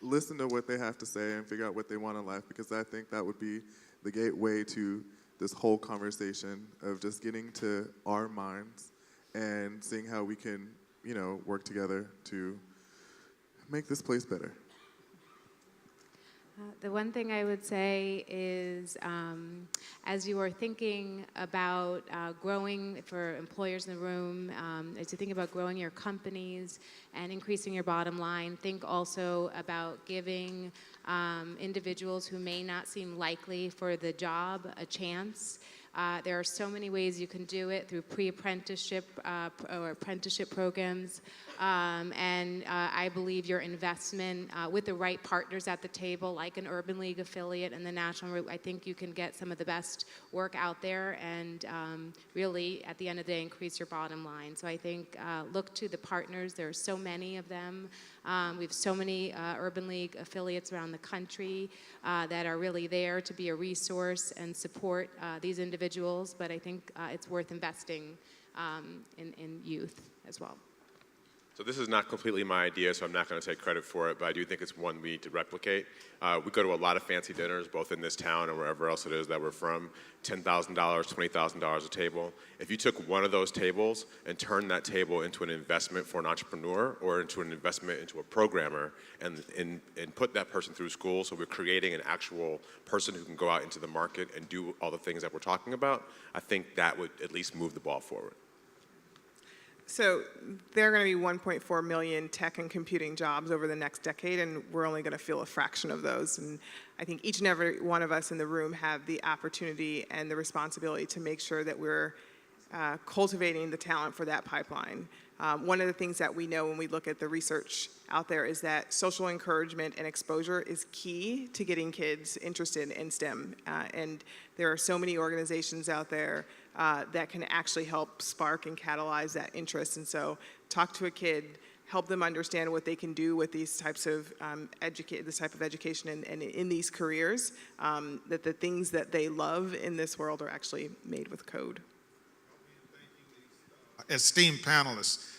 Listen to what they have to say and figure out what they want in life, because I think that would be the gateway to this whole conversation of just getting to our minds and seeing how we can, work together to make this place better. The one thing I would say is, as you are thinking about growing, for employers in the room, as you think about growing your companies and increasing your bottom line, think also about giving individuals who may not seem likely for the job a chance. There are so many ways you can do it through pre-apprenticeship or apprenticeship programs. And I believe your investment with the right partners at the table, like an Urban League affiliate and the National Route, I think you can get some of the best work out there and really, at the end of the day, increase your bottom line. So I think look to the partners. There are so many of them. We have so many Urban League affiliates around the country that are really there to be a resource and support these individuals, but I think it's worth investing in youth as well. So this is not completely my idea, so I'm not going to take credit for it, but I do think it's one we need to replicate. We go to a lot of fancy dinners, both in this town and wherever else it is that we're from, $10,000, $20,000 a table. If you took one of those tables and turned that table into an investment for an entrepreneur or into an investment into a programmer and put that person through school, so we're creating an actual person who can go out into the market and do all the things that we're talking about, I think that would at least move the ball forward. So there are going to be 1.4 million tech and computing jobs over the next decade, and we're only going to fill a fraction of those. And I think each and every one of us in the room have the opportunity and the responsibility to make sure that we're cultivating the talent for that pipeline. One of the things that we know when we look at the research out there is that social encouragement and exposure is key to getting kids interested in STEM. And there are so many organizations out there that can actually help spark and catalyze that interest. And so talk to a kid, help them understand what they can do with these types of this type of education and in these careers, that the things that they love in this world are actually made with code. Esteemed panelists,